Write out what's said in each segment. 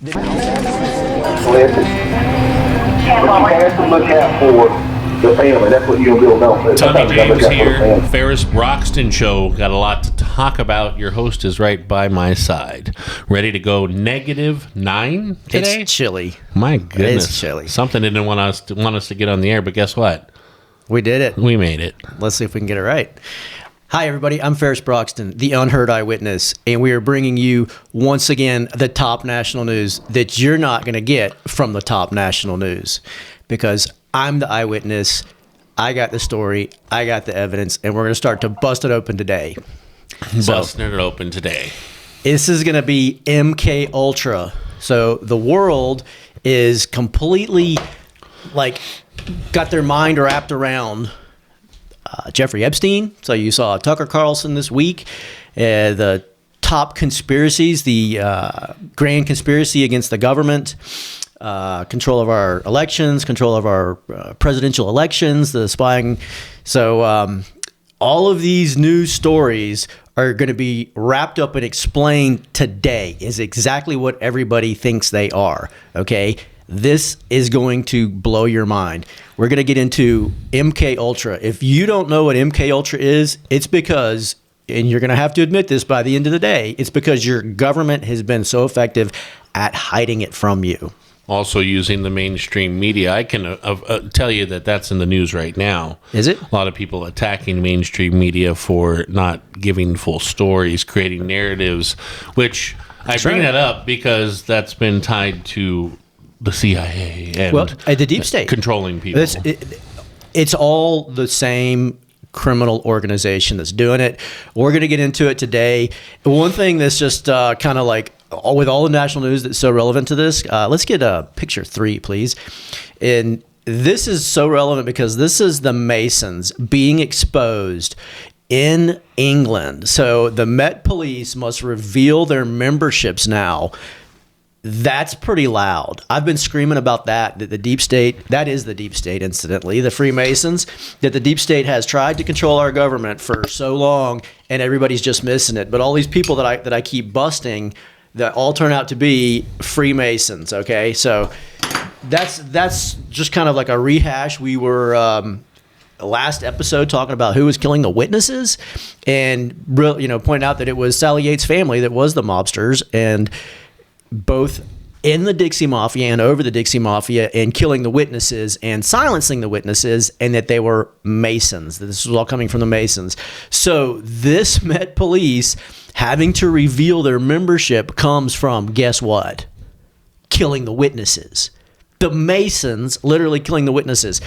But you have to look out for the family. That's what you'll be able to know. Tommy James here, Ferris Broxton Show. Got a lot to talk about. Your host is right by my side. Ready to go -9 today? It's chilly. My goodness. It's chilly. Something didn't want us to get on the air, but guess what? We did it. We made it. Let's see if we can get it right. Hi, everybody. I'm Ferris Broxton, the unheard eyewitness, and we are bringing you, once again, the top national news that you're not going to get from the top national news, because I'm the eyewitness. I got the story. I got the evidence, and we're going to start to bust it open today. Busting it open today. This is going to be MK Ultra. So the world is completely, got their mind wrapped around Jeffrey Epstein. So you saw Tucker Carlson this week. The top conspiracies, the grand conspiracy against the government, control of our elections, control of our presidential elections, the spying. So all of these news stories are going to be wrapped up and explained today is exactly what everybody thinks they are. Okay. This is going to blow your mind. We're going to get into MK Ultra. If you don't know what MK Ultra is, it's because, and you're going to have to admit this by the end of the day, it's because your government has been so effective at hiding it from you. Also using the mainstream media. I can tell you that that's in the news right now. Is it? A lot of people attacking mainstream media for not giving full stories, creating narratives, which I bring that up because that's been tied to the CIA and the deep state controlling people. It's all the same criminal organization that's doing it. We're going to get into it today. One thing that's just kind of like with all the national news that's so relevant to this, let's get picture 3, please. And this is so relevant because this is the Masons being exposed in England. So the Met Police must reveal their memberships now. That's pretty loud. I've been screaming about that the deep state, that is the deep state, incidentally, the Freemasons, that the deep state has tried to control our government for so long, and everybody's just missing it. But all these people that I keep busting, that all turn out to be Freemasons, okay? So that's just kind of like a rehash. We were last episode talking about who was killing the witnesses, and pointing out that it was Sally Yates' family that was the mobsters, and both in the Dixie Mafia and over the Dixie Mafia, and killing the witnesses and silencing the witnesses, and that they were Masons. This was all coming from the Masons. So this Met Police having to reveal their membership comes from, guess what? Killing the witnesses. The Masons literally killing the witnesses.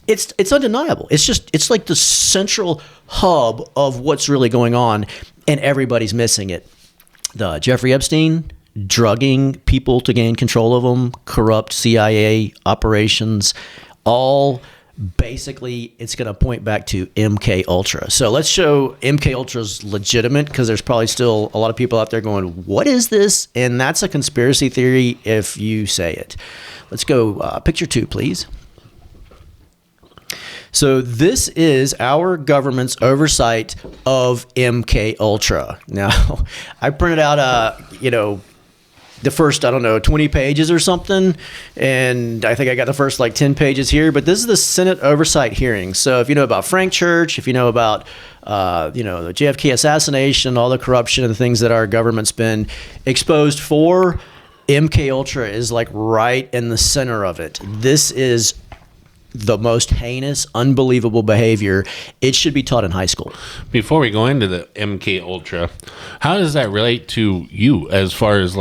It's undeniable. It's like the central hub of what's really going on, and everybody's missing it. The Jeffrey Epstein drugging people to gain control of them, corrupt CIA operations, all basically it's going to point back to MK Ultra. So let's show MK Ultra's legitimate, because there's probably still a lot of people out there going, what is this? And that's a conspiracy theory if you say it. Let's go picture 2, please. So this is our government's oversight of MK Ultra. Now, I printed out the first, 20 pages or something, and I think I got the first 10 pages here, but this is the Senate oversight hearing. So if you know about Frank Church, if you know about the JFK assassination, all the corruption and the things that our government's been exposed for, MK Ultra is right in the center of it. This is the most heinous, unbelievable behavior. It should be taught in high school. Before we go into the MK Ultra, how does that relate to you as far as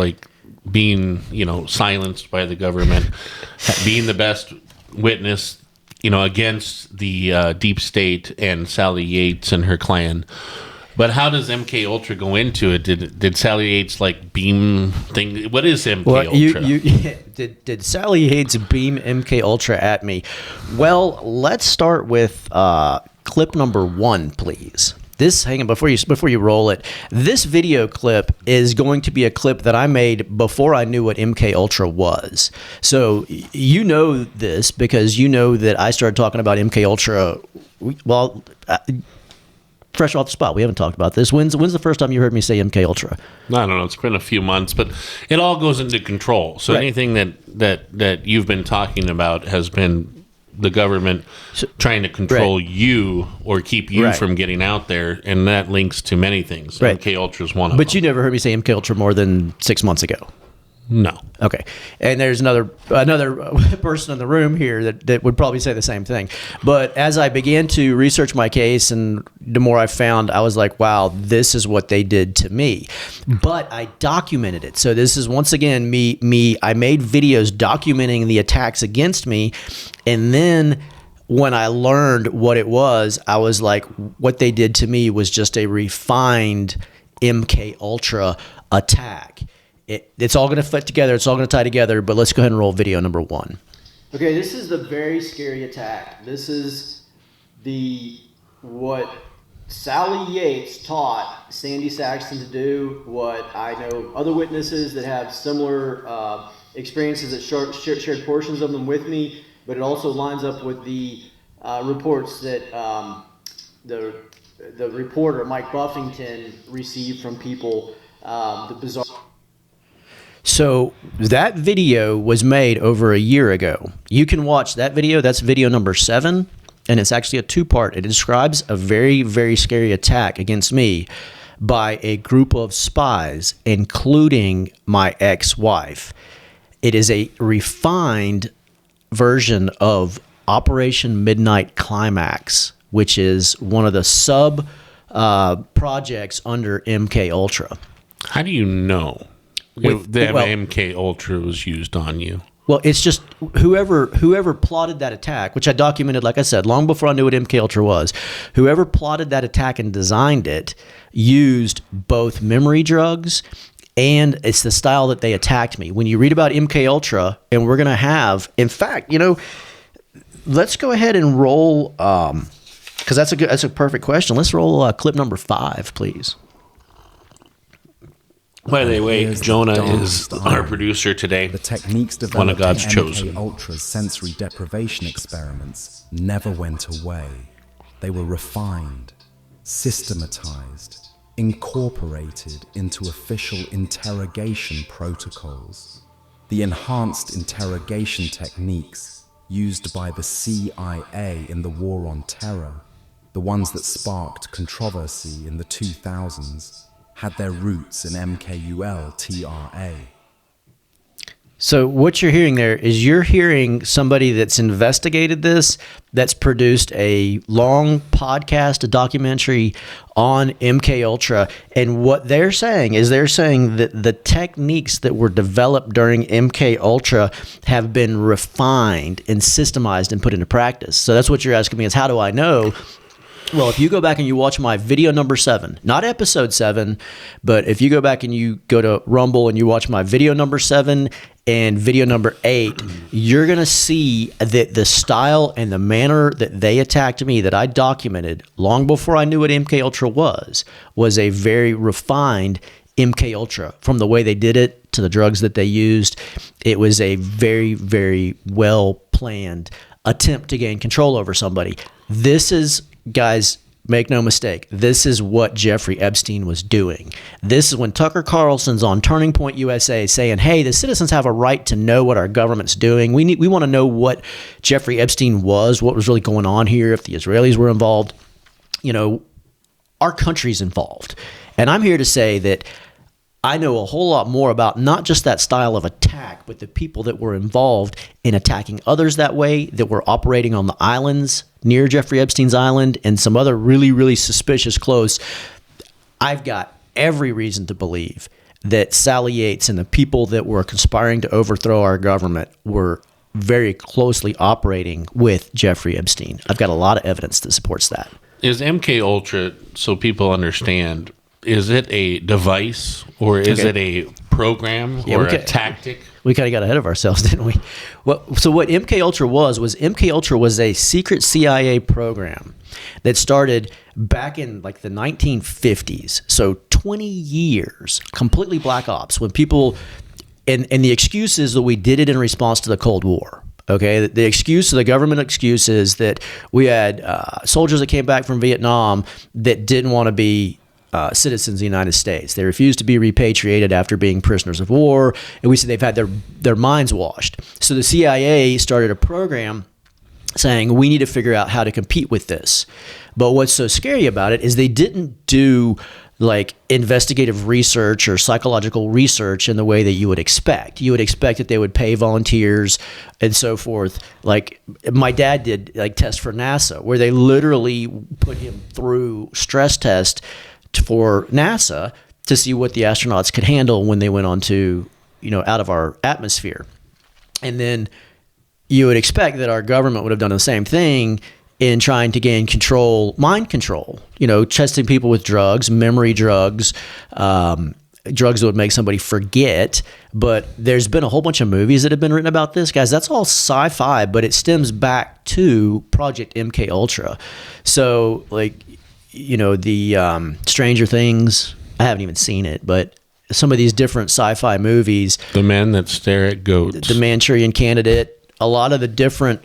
being, silenced by the government, being the best witness, against the deep state and Sally Yates and her clan? But how does MK Ultra go into it? Did Sally Yates beam thing? What is MK Ultra? Did Sally Yates beam MK Ultra at me? Well, let's start with clip number 1, please. Hang on, before you roll it, this video clip is going to be a clip that I made before I knew what MK Ultra was. So you know this because you know that I started talking about MK Ultra. Well, fresh off the spot. We haven't talked about this. When's the first time you heard me say MK Ultra? I don't know. It's been a few months, but it all goes into control. So Right. anything that you've been talking about has been the government trying to control you or keep you Right. from getting out there, and that links to many things. Right. MK Ultra is one of But them. you never heard me say MK Ultra more than 6 months ago. No. Okay, and there's another person in the room here that would probably say the same thing. But as I began to research my case, and the more I found, I was like, wow, this is what they did to me. But I documented it. So this is once again me. I made videos documenting the attacks against me, and then when I learned what it was, I was like, what they did to me was just a refined MK Ultra attack. It's all going to fit together. It's all going to tie together. But let's go ahead and roll video number 1. Okay, this is the very scary attack. This is what Sally Yates taught Sandy Saxton to do. What I know other witnesses that have similar experiences that shared portions of them with me. But it also lines up with the reports that the reporter Mike Buffington received from people. The bizarre. So that video was made over a year ago. You can watch that video. That's video number 7, and it's actually a 2-part. It describes a very, very scary attack against me by a group of spies, including my ex-wife. It is a refined version of Operation Midnight Climax, which is one of the sub projects under MK Ultra. How do you know that MK Ultra was used on you? Well, it's just whoever plotted that attack, which I documented, like I said, long before I knew what MK Ultra was. Whoever plotted that attack and designed it used both memory drugs, and it's the style that they attacked me. When you read about MK Ultra, and we're gonna have, in fact, let's go ahead and roll, because that's a perfect question. Let's roll clip number 5, please. By the way, Here's Jonah the is dark our side. producer today. The techniques One of developed God's in chosen. MK Ultra's sensory deprivation experiments never went away. They were refined, systematized, incorporated into official interrogation protocols. The enhanced interrogation techniques used by the CIA in the War on Terror, the ones that sparked controversy in the 2000s, had their roots in MKUL-TRA. So what you're hearing there is you're hearing somebody that's investigated this, that's produced a long podcast, a documentary on MK Ultra, and what they're saying is that the techniques that were developed during MK Ultra have been refined and systemized and put into practice. So that's what you're asking me is, how do I know? Well, if you go back and you watch my video number 7, not episode 7, but if you go back and you go to Rumble and you watch my video number 7 and video number 8, you're going to see that the style and the manner that they attacked me, that I documented long before I knew what MK Ultra was a very refined MK Ultra. From the way they did it to the drugs that they used, it was a very, very well planned attempt to gain control over somebody. This is, guys, make no mistake, this is what Jeffrey Epstein was doing. This is when Tucker Carlson's on Turning Point USA saying, hey, the citizens have a right to know what our government's doing. We want to know what Jeffrey Epstein was, what was really going on here, if the Israelis were involved. Our country's involved. And I'm here to say that I know a whole lot more about not just that style of attack, but the people that were involved in attacking others that way, that were operating on the islands near Jeffrey Epstein's island and some other really, really suspicious close. I've got every reason to believe that Sally Yates and the people that were conspiring to overthrow our government were very closely operating with Jeffrey Epstein. I've got a lot of evidence that supports that. Is MK Ultra, so people understand, is it a device or is it a program or a tactic? We kind of got ahead of ourselves, didn't we? So what MK Ultra was MK Ultra was a secret CIA program that started back in like the 1950s. So 20 years, completely black ops, when people, and the excuse is that we did it in response to the Cold War. Okay, the government excuse is that we had soldiers that came back from Vietnam that didn't want to be citizens of the United States. They refused to be repatriated after being prisoners of war, and we said they've had their minds washed. So the CIA started a program saying we need to figure out how to compete with this. But what's so scary about it is they didn't do like investigative research or psychological research in the way that you would expect. You would expect that they would pay volunteers and so forth. Like my dad did like tests for NASA where they literally put him through stress tests for NASA to see what the astronauts could handle when they went onto, out of our atmosphere. And then you would expect that our government would have done the same thing in trying to gain mind control, testing people with drugs, memory drugs, drugs that would make somebody forget. But there's been a whole bunch of movies that have been written about this. Guys, that's all sci-fi, but it stems back to Project MK Ultra. So, the Stranger Things, I haven't even seen it, but some of these different sci-fi movies. The Men That Stare at Goats. The Manchurian Candidate. A lot of the different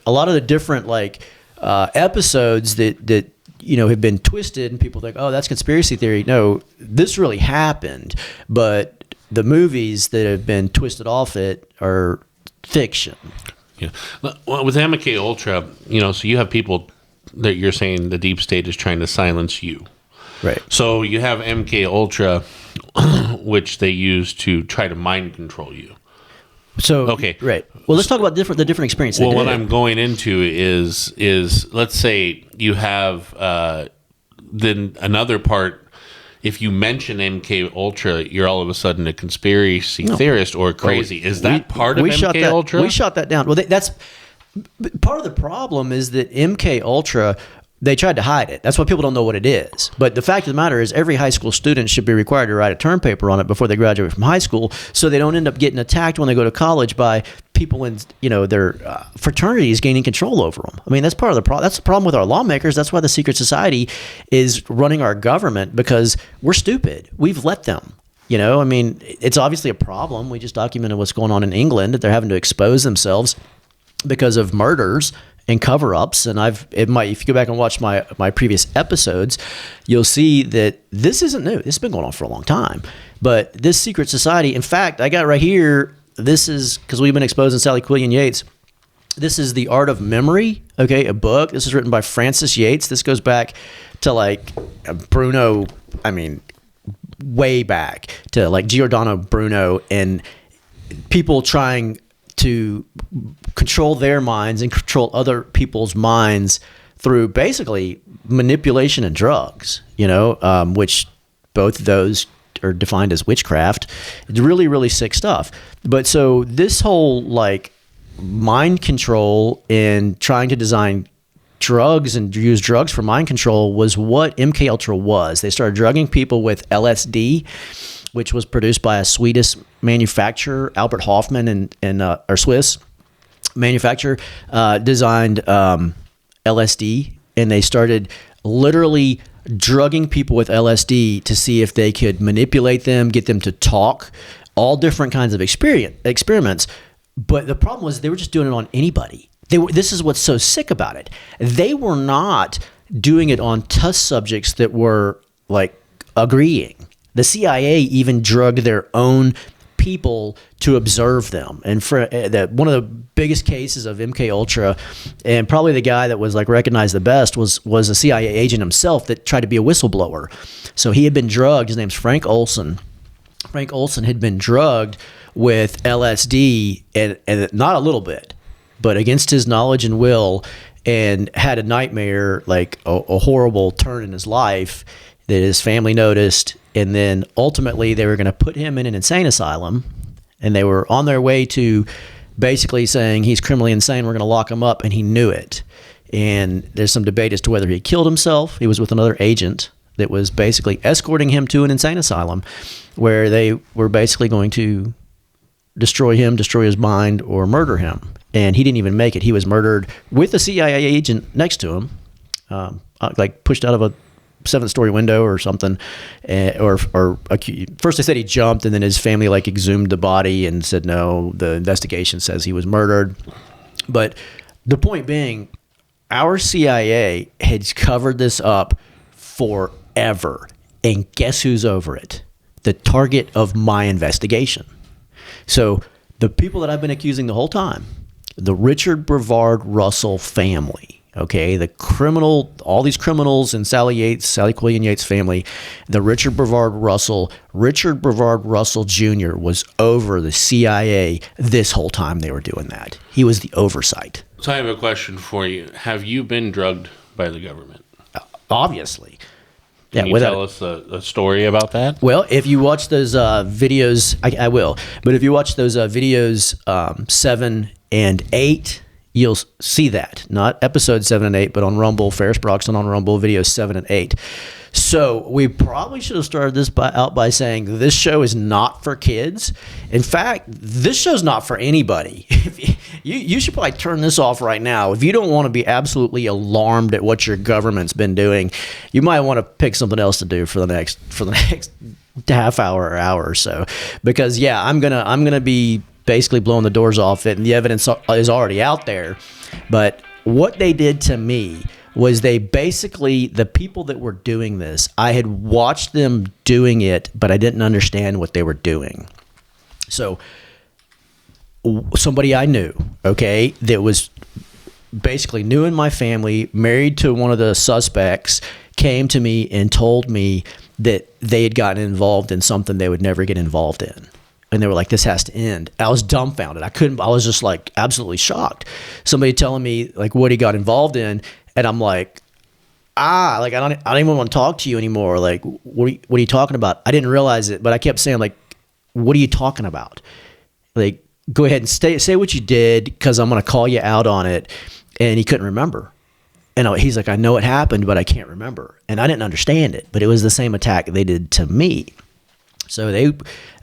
episodes that have been twisted, and people think, oh, that's conspiracy theory. No, this really happened, but the movies that have been twisted off it are fiction. Yeah. Well, with MK Ultra, so you have people that you're saying the deep state is trying to silence you. Right. So you have MK Ultra, which they use to try to mind control you. So okay, right. Well, let's talk about the different experiences. Well, what I'm going into is let's say you have then another part. If you mention MK Ultra, you're all of a sudden a conspiracy theorist or crazy. Is that part of MK Ultra? We shot that down. Well, that's part of the problem. Is that MK Ultra? They tried to hide it. That's why people don't know what it is. But the fact of the matter is every high school student should be required to write a term paper on it before they graduate from high school so they don't end up getting attacked when they go to college by people in their fraternities gaining control over them. I mean, that's part of the problem. That's the problem with our lawmakers. That's why the secret society is running our government, because we're stupid. We've let them. It's obviously a problem. We just documented what's going on in England, that they're having to expose themselves because of murders and cover-ups. And if you go back and watch my previous episodes, you'll see that this isn't new. This has been going on for a long time. But this secret society, in fact, I got right here, this is, because we've been exposing Sally Quillian Yates, this is The Art of Memory, okay, a book. This is written by Francis Yates. This goes back to Bruno, way back to Giordano Bruno, and people trying to control their minds and control other people's minds through basically manipulation and drugs, which both of those are defined as witchcraft. It's really, really sick stuff. But so this whole mind control and trying to design drugs and use drugs for mind control was what MK Ultra was. They started drugging people with LSD, which was produced by a Swedish manufacturer, Albert Hoffman, or Swiss manufacturer, designed LSD, and they started literally drugging people with LSD to see if they could manipulate them, get them to talk, all different kinds of experiments. But the problem was they were just doing it on anybody. This is what's so sick about it. They were not doing it on test subjects that were agreeing. The CIA even drugged their own people to observe them. And one of the biggest cases of MK Ultra, and probably the guy that was recognized the best, was a CIA agent himself that tried to be a whistleblower. So he had been drugged. His name's Frank Olson. Frank Olson had been drugged with LSD, and not a little bit, but against his knowledge and will, and had a nightmare, a horrible turn in his life that his family noticed. And then ultimately they were going to put him in an insane asylum, and they were on their way to basically saying he's criminally insane, we're going to lock him up, and he knew it. And there's some debate as to whether he killed himself. He was with another agent that was basically escorting him to an insane asylum where they were basically going to destroy him, destroy his mind, or murder him. And he didn't even make it. He was murdered with a CIA agent next to him, pushed out of a 7th-story window or something, first they said he jumped, and then his family exhumed the body and said no, the investigation says he was murdered. But the point being, our CIA has covered this up forever. And guess who's over it? The target of my investigation. So the people that I've been accusing the whole time, the Richard Brevard Russell family, okay, the criminal, all these criminals in Sally Quillian Yates' family, the Richard Brevard Russell Jr. was over the CIA this whole time they were doing that. He was the oversight. So I have a question for you. Have you been drugged by the government? Obviously. Can you tell us a story about that? Well, if you watch those videos, I will. But if you watch those videos 7 and 8, you'll see that. Not episode 7 and 8, but on Rumble, Ferris Broxton on Rumble, videos 7 and 8. So we probably should have started this out by saying this show is not for kids. In fact, this show's not for anybody. You should probably turn this off right now. If you don't want to be absolutely alarmed at what your government's been doing, you might want to pick something else to do for the next half hour or hour or so. Because yeah, I'm gonna be basically blowing the doors off it, and the evidence is already out there. But what they did to me was the people that were doing this, I had watched them doing it, but I didn't understand what they were doing. So somebody I knew, okay, that was basically new in my family, married to one of the suspects, came to me and told me that they had gotten involved in something they would never get involved in. And they were like, this has to end. I was dumbfounded. I was just like absolutely shocked. Somebody telling me like what he got involved in. And I'm like, I don't even want to talk to you anymore. Like, what are you talking about? I didn't realize it, but I kept saying like, what are you talking about? Like, go ahead and say what you did, because I'm going to call you out on it. And he couldn't remember. And he's like, I know it happened, but I can't remember. And I didn't understand it, but it was the same attack they did to me. So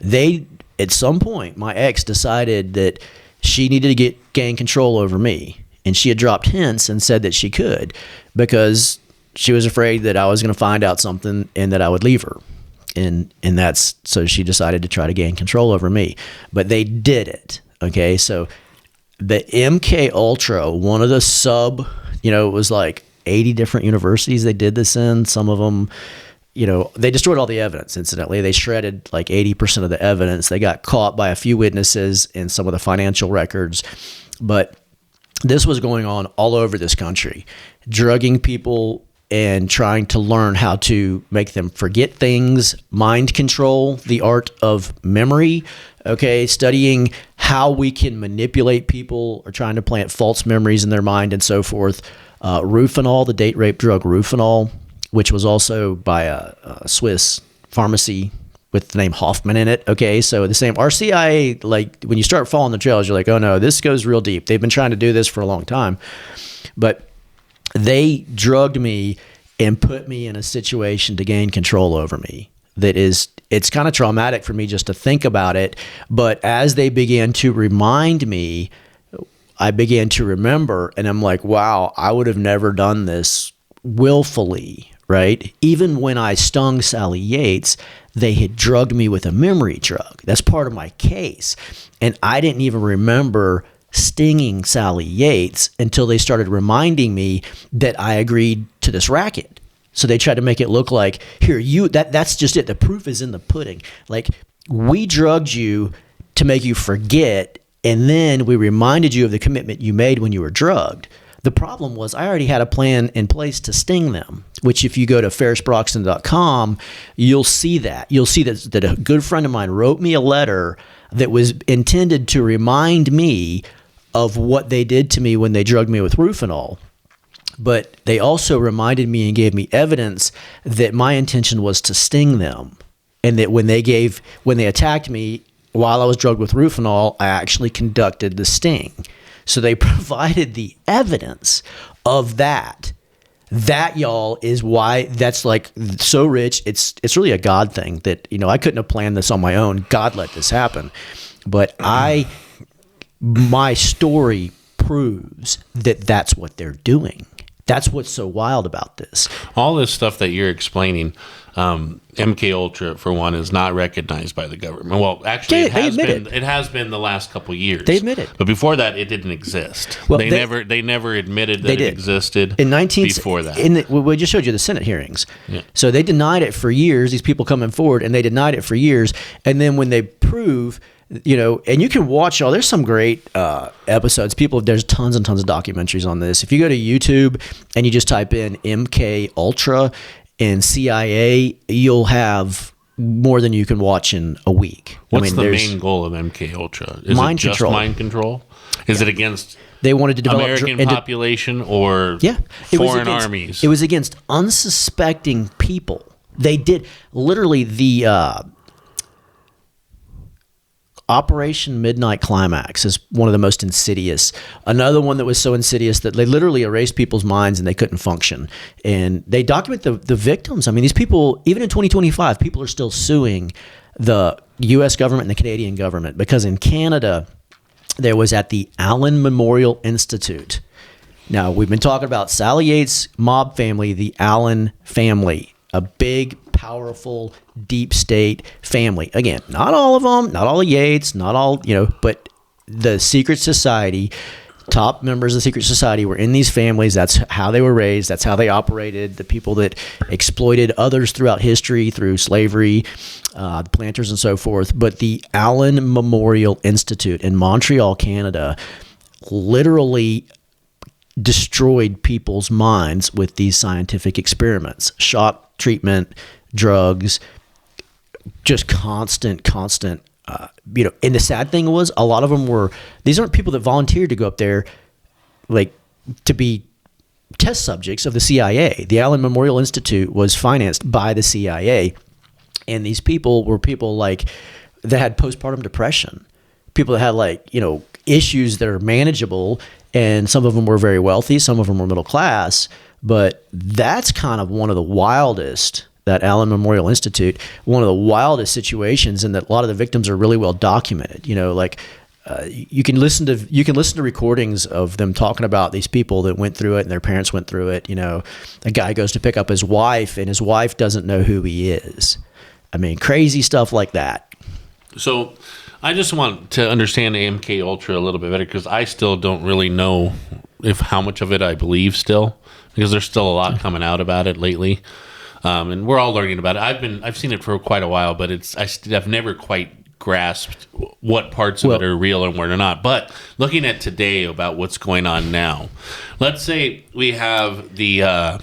they at some point, my ex decided that she needed to gain control over me. And she had dropped hints and said that she could, because she was afraid that I was going to find out something and that I would leave her. And so she decided to try to gain control over me. But they did it. Okay. So the MK Ultra, one of the it was like 80 different universities they did this in. Some of them, they destroyed all the evidence, incidentally. They shredded like 80% of the evidence. They got caught by a few witnesses in some of the financial records. But this was going on all over this country, drugging people and trying to learn how to make them forget things, mind control, the art of memory, okay, studying how we can manipulate people or trying to plant false memories in their mind and so forth. Rufinol, the date rape drug Rufinol, which was also by a Swiss pharmacy with the name Hoffman in it. Okay, so the same RCIA, like when you start following the trails, you're like, oh no, this goes real deep. They've been trying to do this for a long time. But they drugged me and put me in a situation to gain control over me. It's kind of traumatic for me just to think about it. But as they began to remind me, I began to remember, and I'm like, wow, I would have never done this willfully, right? Even when I stung Sally Yates, they had drugged me with a memory drug. That's part of my case. And I didn't even remember stinging Sally Yates until they started reminding me that I agreed to this racket. So they tried to make it look like, that's just it. The proof is in the pudding. Like, we drugged you to make you forget, and then we reminded you of the commitment you made when you were drugged. The problem was I already had a plan in place to sting them, which if you go to ferrisbroxton.com, you'll see that. You'll see that a good friend of mine wrote me a letter that was intended to remind me of what they did to me when they drugged me with Rufinol. But they also reminded me and gave me evidence that my intention was to sting them. And that when they attacked me while I was drugged with Rufinol, I actually conducted the sting. So they provided the evidence of that. That, y'all, is why that's like so rich. It's really a God thing that, I couldn't have planned this on my own. God let this happen. But my story proves that that's what they're doing. That's what's so wild about this. All this stuff that you're explaining, MK Ultra for one is not recognized by the government. Well, actually, it has been the last couple years. They admit it, but before that, it didn't exist. Well, they never admitted that it existed before that. We just showed you the Senate hearings. Yeah. So they denied it for years. These people coming forward, and they denied it for years. And then when they prove, and you can watch there's some great episodes. There's tons and tons of documentaries on this. If you go to YouTube and you just type in MK Ultra and CIA, you'll have more than you can watch in a week. What's the main goal of MK Ultra? Is it just mind control? Is it against they wanted to develop American population or foreign armies? It was against unsuspecting people. They did literally the Operation Midnight Climax is one of the most insidious. Another one that was so insidious that they literally erased people's minds and they couldn't function. And they document the victims. I mean, these people, even in 2025, people are still suing the U.S. government and the Canadian government because in Canada, there was at the Allen Memorial Institute. Now, we've been talking about Sally Yates' mob family, the Allen family, a big, powerful, deep state family. Again, not all of them, not all the Yates, not all, but the secret society, top members of the secret society were in these families. That's how they were raised. That's how they operated. The people that exploited others throughout history through slavery, the planters and so forth. But the Allen Memorial Institute in Montreal, Canada, literally destroyed people's minds with these scientific experiments, shock treatment, drugs, just constant. And the sad thing was, a lot of them these aren't people that volunteered to go up there, like to be test subjects of the CIA. The Allen Memorial Institute was financed by the CIA, and these people were people like that had postpartum depression, people that had issues that are manageable. And some of them were very wealthy, some of them were middle class, but that's kind of one of the wildest, that Allen Memorial Institute, one of the wildest situations, and that a lot of the victims are really well documented. You can listen to recordings of them talking about these people that went through it and their parents went through it. A guy goes to pick up his wife and his wife doesn't know who he is. I mean, crazy stuff like that. So I just want to understand MK Ultra a little bit better because I still don't really know how much of it I believe still, because there's still a lot coming out about it lately, and we're all learning about it. I've seen it for quite a while, but I've never quite grasped what parts of it are real and what are not. But looking at today about what's going on now, let's say we have the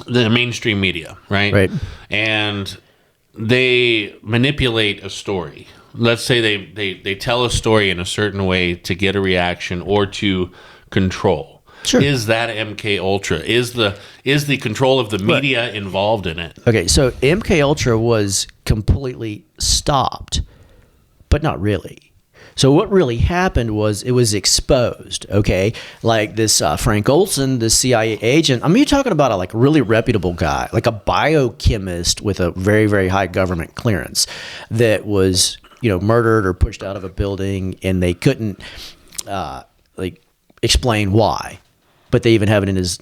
mainstream media, right? And they manipulate a story. Let's say they tell a story in a certain way to get a reaction or to control. Sure. Is that MK Ultra? Is the control of the media involved in it? Okay, so MK Ultra was completely stopped, but not really. So what really happened was it was exposed, okay? Like this Frank Olson, the CIA agent. I mean, you're talking about a really reputable guy, like a biochemist with a very, very high government clearance that was, murdered or pushed out of a building, and they couldn't explain why. But they even have it in his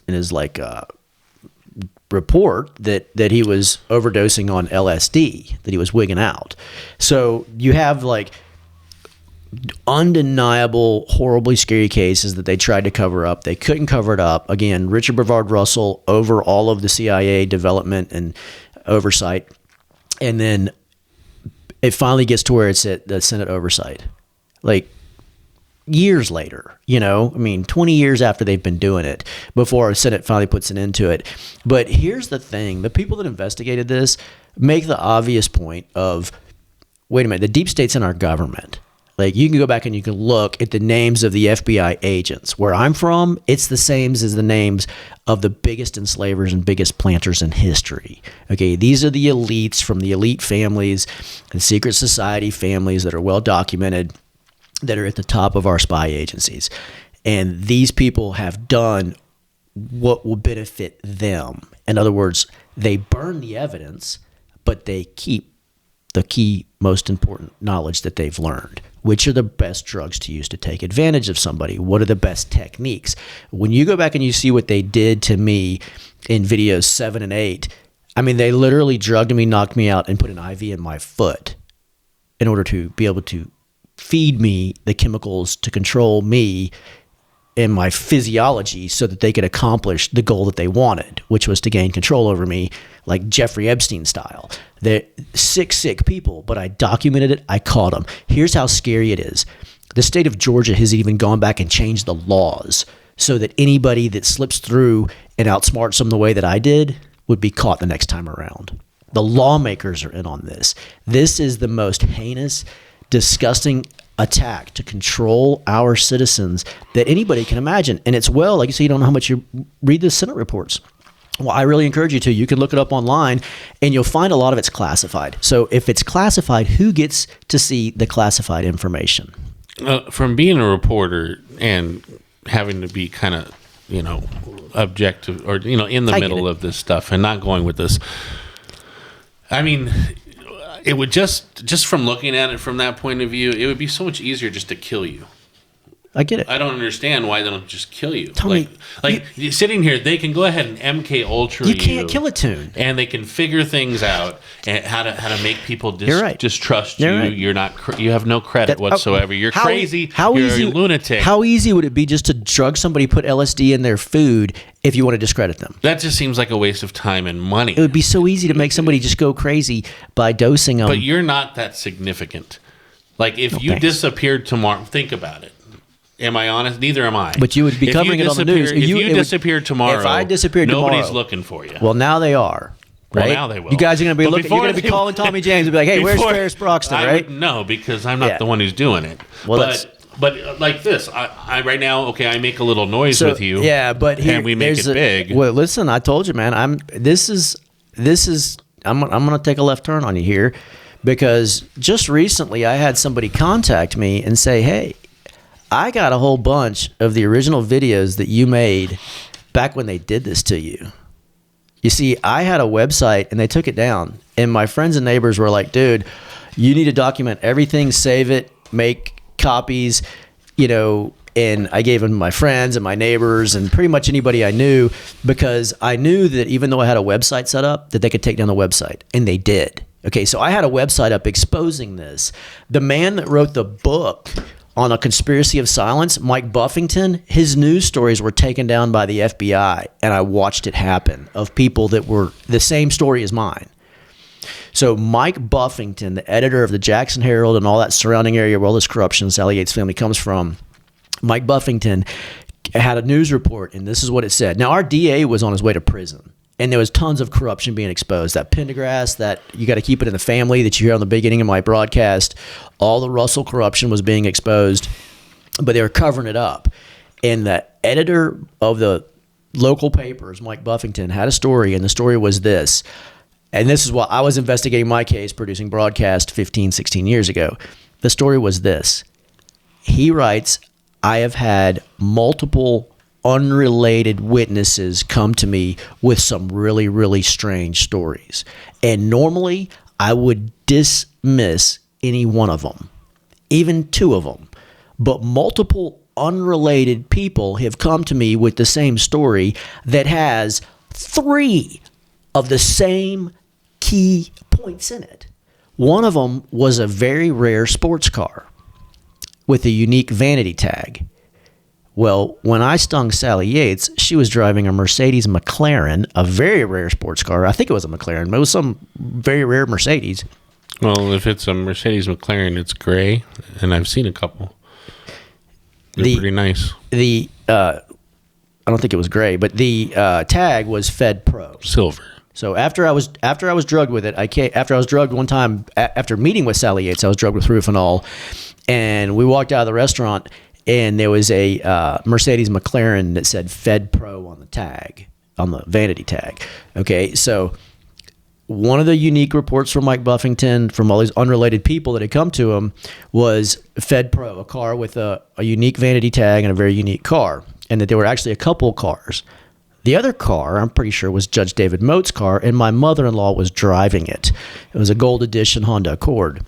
report that he was overdosing on LSD, that he was wigging out. So you have undeniable, horribly scary cases that they tried to cover up. They couldn't cover it up. Again, Richard Brevard Russell over all of the CIA development and oversight. And then it finally gets to where it's at the Senate oversight. Years later, 20 years after they've been doing it, before the Senate finally puts an end to it. But here's the thing. The people that investigated this make the obvious point of, wait a minute, the deep state's in our government. You can go back and you can look at the names of the FBI agents. Where I'm from, it's the same as the names of the biggest enslavers and biggest planters in history. Okay, these are the elites from the elite families and secret society families that are well documented, that are at the top of our spy agencies. And these people have done what will benefit them. In other words, they burn the evidence, but they keep the key, most important knowledge that they've learned, Which are the best drugs to use to take advantage of somebody? What are the best techniques? When you go back and you see what they did to me in videos 7 and 8, I mean, they literally drugged me, knocked me out, and put an IV in my foot in order to be able to feed me the chemicals to control me and my physiology so that they could accomplish the goal that they wanted, which was to gain control over me, like Jeffrey Epstein style. They're sick people, but I documented it. I caught them. Here's how scary it is. The state of Georgia has even gone back and changed the laws so that anybody that slips through and outsmarts them the way that I did would be caught the next time around. The lawmakers are in on this. This is the most heinous, disgusting attack to control our citizens that anybody can imagine. And it's like you say, you don't know how much you read the Senate reports. Well, I really encourage you to. You can look it up online, and you'll find a lot of it's classified. So if it's classified, who gets to see the classified information? From being a reporter and having to be kind of, objective or, in the middle of this stuff and not going with this, I mean, it would just from looking at it from that point of view, it would be so much easier just to kill you. I get it. I don't understand why they don't just kill you. Tony, you're sitting here, they can go ahead and MK Ultra you. You can't kill a tune. And they can figure things out and how to make people distrust You're you. right. You're not. You have no credit whatsoever. You're crazy. You're a lunatic. How easy would it be just to drug somebody, put LSD in their food if you want to discredit them? That just seems like a waste of time and money. It would be so easy to make somebody just go crazy by dosing them. But you're not that significant. Like if you disappeared tomorrow, think about it. Am I honest? Neither am I. But you would be covering it on the news. If you disappeared tomorrow, if I disappeared tomorrow, nobody's looking for you. Well, now they are. Right? Well, now they will. You guys are going to be looking. You're going to be calling Tommy James and be like, "Hey, where's Ferris Broxton?" Right? No, because I'm not the one who's doing it. Well, but like this, I right now, okay, I make a little noise with you. Yeah, but here, and we make it big. Well, listen, I told you, man. I'm going to take a left turn on you here, because just recently I had somebody contact me and say, "Hey, I got a whole bunch of the original videos that you made back when they did this to you." You see, I had a website and they took it down. And my friends and neighbors were like, "Dude, you need to document everything, save it, make copies," and I gave them to my friends and my neighbors and pretty much anybody I knew, because I knew that even though I had a website set up, that they could take down the website. And they did. Okay, so I had a website up exposing this. The man that wrote the book on A Conspiracy of Silence, Mike Buffington, his news stories were taken down by the FBI, and I watched it happen, of people that were the same story as mine. So Mike Buffington, the editor of the Jackson Herald and all that surrounding area where all this corruption Sally Yates family comes from, Mike Buffington had a news report, and this is what it said. Now, our DA was on his way to prison, and there was tons of corruption being exposed. That Pendergrass, that you got to keep it in the family that you hear on the beginning of my broadcast, all the Russell corruption was being exposed, but they were covering it up. And the editor of the local papers, Mike Buffington, had a story, and the story was this. And this is what I was investigating my case, producing broadcast 15, 16 years ago. The story was this. He writes, "I have had multiple unrelated witnesses come to me with some really, really strange stories. And normally I would dismiss any one of them, even two of them. But multiple unrelated people have come to me with the same story that has three of the same key points in it. One of them was a very rare sports car with a unique vanity tag. Well, when I stung Sally Yates, she was driving a Mercedes McLaren, a very rare sports car. I think it was a McLaren, but it was some very rare Mercedes. Well, if it's a Mercedes McLaren, it's gray, and I've seen a couple. They're pretty nice. I don't think it was gray, but the tag was Fed Pro. Silver. So after I was drugged with it, after I was drugged one time, after meeting with Sally Yates, I was drugged with Rufinol, and we walked out of the restaurant, and there was a Mercedes McLaren that said Fed Pro on the tag, on the vanity tag. Okay, so one of the unique reports from Mike Buffington, from all these unrelated people that had come to him, was Fed Pro, a car with a unique vanity tag and a very unique car, and that there were actually a couple cars. The other car, I'm pretty sure, was Judge David Mote's car, and my mother-in-law was driving it. It was a gold edition Honda Accord.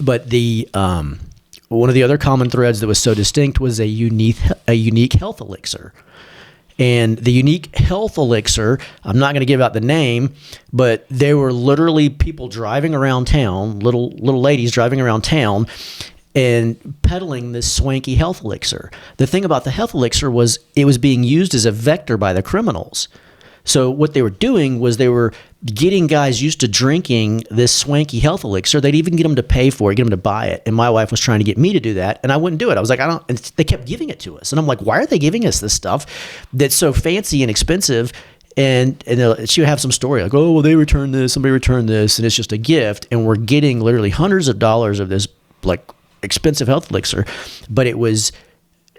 But the one of the other common threads that was so distinct was a unique health elixir. And the unique health elixir, I'm not going to give out the name, but there were literally people driving around town, little ladies driving around town and peddling this swanky health elixir. The thing about the health elixir was it was being used as a vector by the criminals. So what they were doing was they were getting guys used to drinking this swanky health elixir. They'd even get them to pay for it, get them to buy it. And my wife was trying to get me to do that, and I wouldn't do it. I was like, I don't. And they kept giving it to us, and I'm like, why are they giving us this stuff that's so fancy and expensive? And she would have some story like, oh, well, they returned this, somebody returned this, and it's just a gift, and we're getting literally hundreds of dollars of this like expensive health elixir. But it was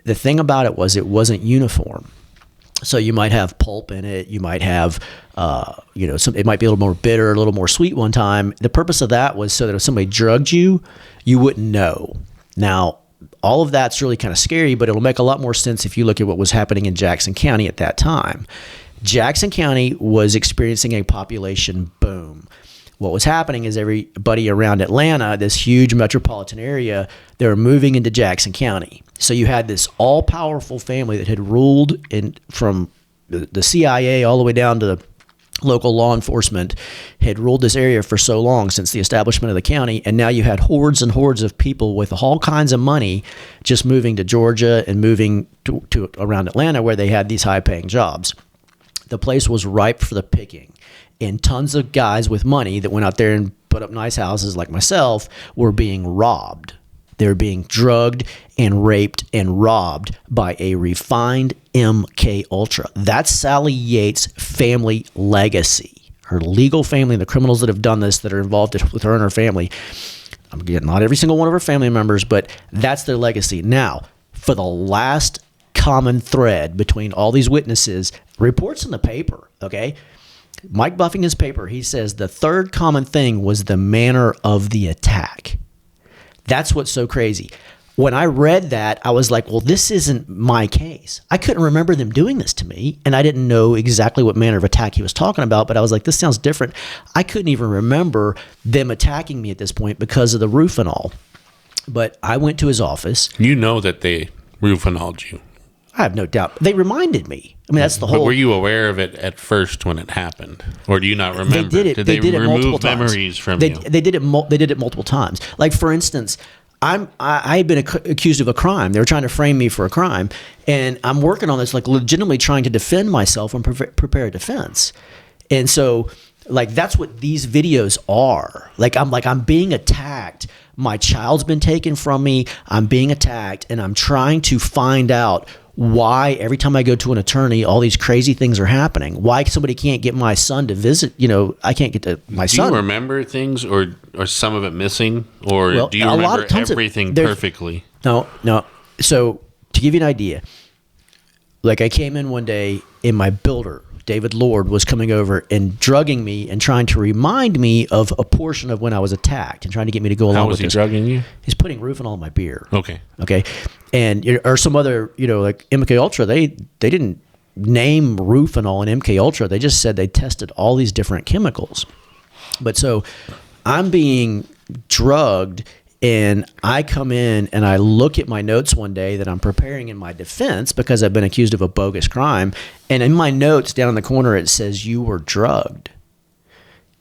the thing about it was it wasn't uniform. So you might have pulp in it. You might have, it might be a little more bitter, a little more sweet one time. The purpose of that was so that if somebody drugged you, you wouldn't know. Now, all of that's really kind of scary, but it'll make a lot more sense if you look at what was happening in Jackson County at that time. Jackson County was experiencing a population boom. What was happening is everybody around Atlanta, this huge metropolitan area, they were moving into Jackson County. So you had this all-powerful family that had ruled from the CIA all the way down to the local law enforcement, had ruled this area for so long since the establishment of the county, and now you had hordes and hordes of people with all kinds of money just moving to Georgia and moving to around Atlanta where they had these high-paying jobs. The place was ripe for the picking. And tons of guys with money that went out there and put up nice houses like myself were being robbed. They were being drugged and raped and robbed by a refined MK Ultra. That's Sally Yates' family legacy. Her legal family, the criminals that have done this, that are involved with her and her family. I'm getting not every single one of her family members, but that's their legacy. Now, for the last common thread between all these witnesses, reports in the paper, okay? Mike Buffington's paper, he says the third common thing was the manner of the attack. That's what's so crazy. When I read that, I was like, well, this isn't my case. I couldn't remember them doing this to me, and I didn't know exactly what manner of attack he was talking about, but I was like, this sounds different. I couldn't even remember them attacking me at this point because of the roof and all. But I went to his office. You know that they roof-and-alled you. I have no doubt. They reminded me. I mean, that's the whole. But were you aware of it at first when it happened, or do you not remember? They did it. Did they did it multiple remove times. memories from you? you? They did it. They did it multiple times. Like for instance, I had been accused of a crime. They were trying to frame me for a crime, and I'm working on this, like legitimately trying to defend myself and prepare a defense. And so, like that's what these videos are. I'm being attacked. My child's been taken from me. I'm being attacked, and I'm trying to find out why every time I go to an attorney, all these crazy things are happening. Why somebody can't get my son to visit? I can't get to my son. Do you remember things, or some of it missing, or do you remember everything perfectly? No. So to give you an idea, like I came in one day and my builder, David Lord, was coming over and drugging me and trying to remind me of a portion of when I was attacked and trying to get me to go along with this. How was he drugging you? He's putting roofing on my beer. Okay. And or some other, like MK Ultra, they didn't name roofenol and MK Ultra. They just said they tested all these different chemicals. But so I'm being drugged, and I come in and I look at my notes one day that I'm preparing in my defense because I've been accused of a bogus crime. And in my notes down in the corner, it says, "You were drugged."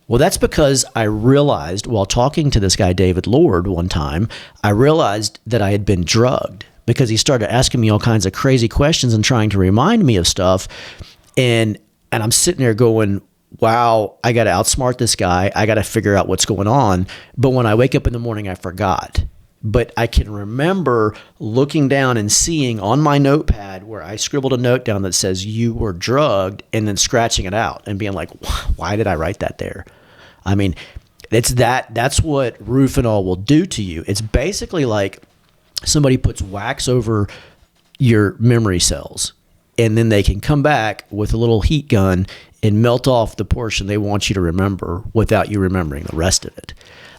Well, that's because I realized while talking to this guy, David Lord, one time, I realized that I had been drugged because he started asking me all kinds of crazy questions and trying to remind me of stuff. And I'm sitting there going, wow, I got to outsmart this guy. I got to figure out what's going on. But when I wake up in the morning, I forgot. But I can remember looking down and seeing on my notepad where I scribbled a note down that says, "You were drugged," and then scratching it out and being like, why did I write that there? I mean, that's what roofenol will do to you. It's basically like somebody puts wax over your memory cells, and then they can come back with a little heat gun and melt off the portion they want you to remember without you remembering the rest of it.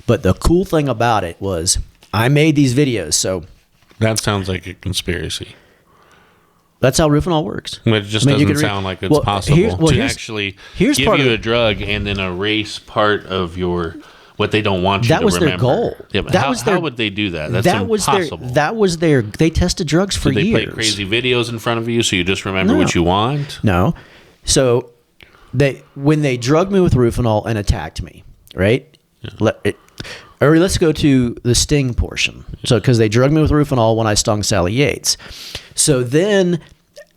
But the cool thing about it was I made these videos. So that sounds like a conspiracy. That's how roofenol works. But it just doesn't sound like it's possible to actually give you a drug and then erase part of your what they don't want you That to was remember. their goal. Yeah, but That was their- how would they do that? That's that was impossible. they tested drugs for Did they years. play crazy videos in front of you so you just remember No. what you want? No. So when they drugged me with Rufinol and attacked me, right? Let's go to the sting portion. So because they drugged me with Rufinol when I stung Sally Yates. So then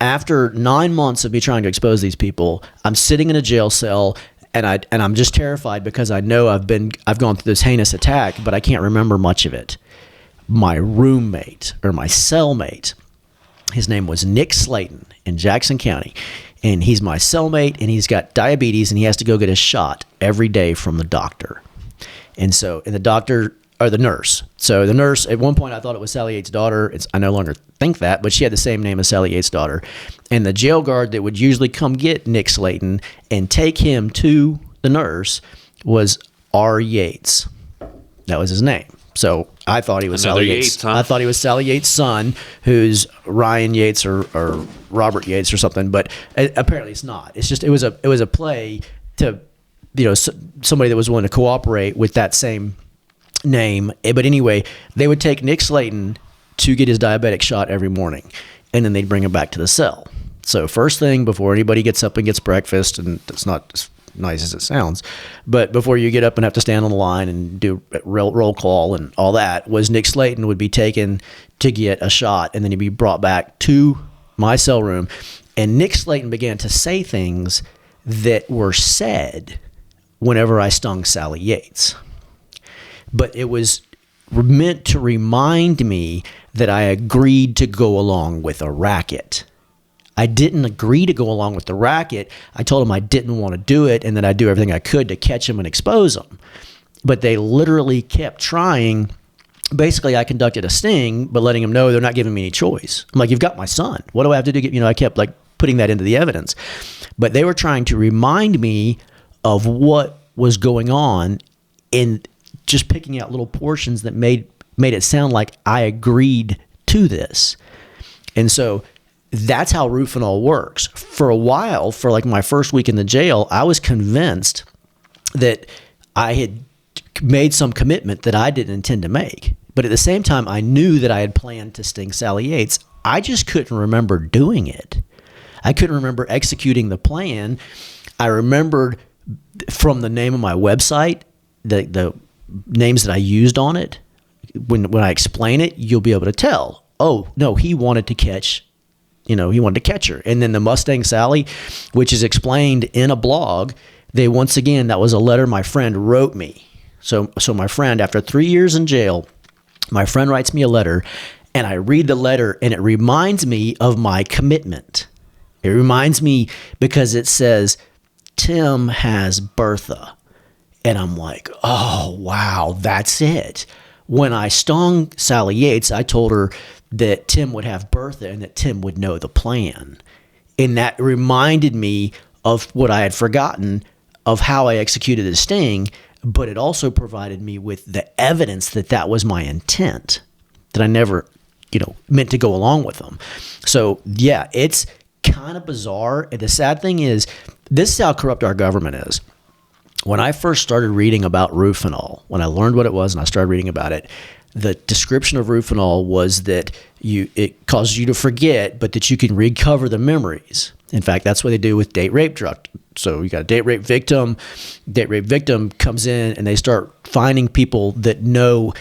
after 9 months of me trying to expose these people, I'm sitting in a jail cell and I'm just terrified because I know I've gone through this heinous attack, but I can't remember much of it. My roommate or my cellmate, his name was Nick Slayton in Jackson County, and he's my cellmate, and he's got diabetes, and he has to go get a shot every day from the doctor. And the doctor, or the nurse. So the nurse, at one point I thought it was Sally Yates' daughter. I no longer think that, but she had the same name as Sally Yates' daughter. And the jail guard that would usually come get Nick Slayton and take him to the nurse was R. Yates. That was his name. So I thought he was Another Sally Yates. Yates, huh? I thought he was Sally Yates' son, who's Ryan Yates or Robert Yates or something. But apparently it's not. It's just it was a play to, somebody that was willing to cooperate with that same name. But anyway, they would take Nick Slayton to get his diabetic shot every morning, and then they'd bring him back to the cell. So first thing before anybody gets up and gets breakfast, and it's not as nice as it sounds, but before you get up and have to stand on the line and do roll call and all that, was Nick Slayton would be taken to get a shot, and then he'd be brought back to my cell room. And Nick Slayton began to say things that were said whenever I stung Sally Yates. But it was meant to remind me that I agreed to go along with a racket. I didn't agree to go along with the racket. I told him I didn't want to do it and that I'd do everything I could to catch him and expose him. But they literally kept trying. Basically, I conducted a sting, but letting them know they're not giving me any choice. I'm like, you've got my son. What do I have to do? I kept putting that into the evidence. But they were trying to remind me of what was going on in just picking out little portions that made it sound like I agreed to this. And so that's how Rufinol works. For a while, for my first week in the jail, I was convinced that I had made some commitment that I didn't intend to make. But at the same time, I knew that I had planned to sting Sally Yates. I just couldn't remember doing it. I couldn't remember executing the plan. I remembered from the name of my website, the names that I used on it. When I explain it, you'll be able to tell. Oh, no, he wanted to catch her. And then the Mustang Sally, which is explained in a blog, that was a letter my friend wrote me. So my friend, after 3 years in jail, my friend writes me a letter, and I read the letter, and it reminds me of my commitment. It reminds me because it says, Tim has Bertha. And I'm like, oh, wow, that's it. When I stung Sally Yates, I told her that Tim would have Bertha and that Tim would know the plan. And that reminded me of what I had forgotten of how I executed the sting, but it also provided me with the evidence that was my intent, that I never, meant to go along with them. So, yeah, it's kind of bizarre. And the sad thing is, this is how corrupt our government is. When I first started reading about Rufinol, when I learned what it was and I started reading about it, the description of Rufinol was that it causes you to forget, but that you can recover the memories. In fact, that's what they do with date rape drug. So you got a date rape victim. Date rape victim comes in and they start finding people that know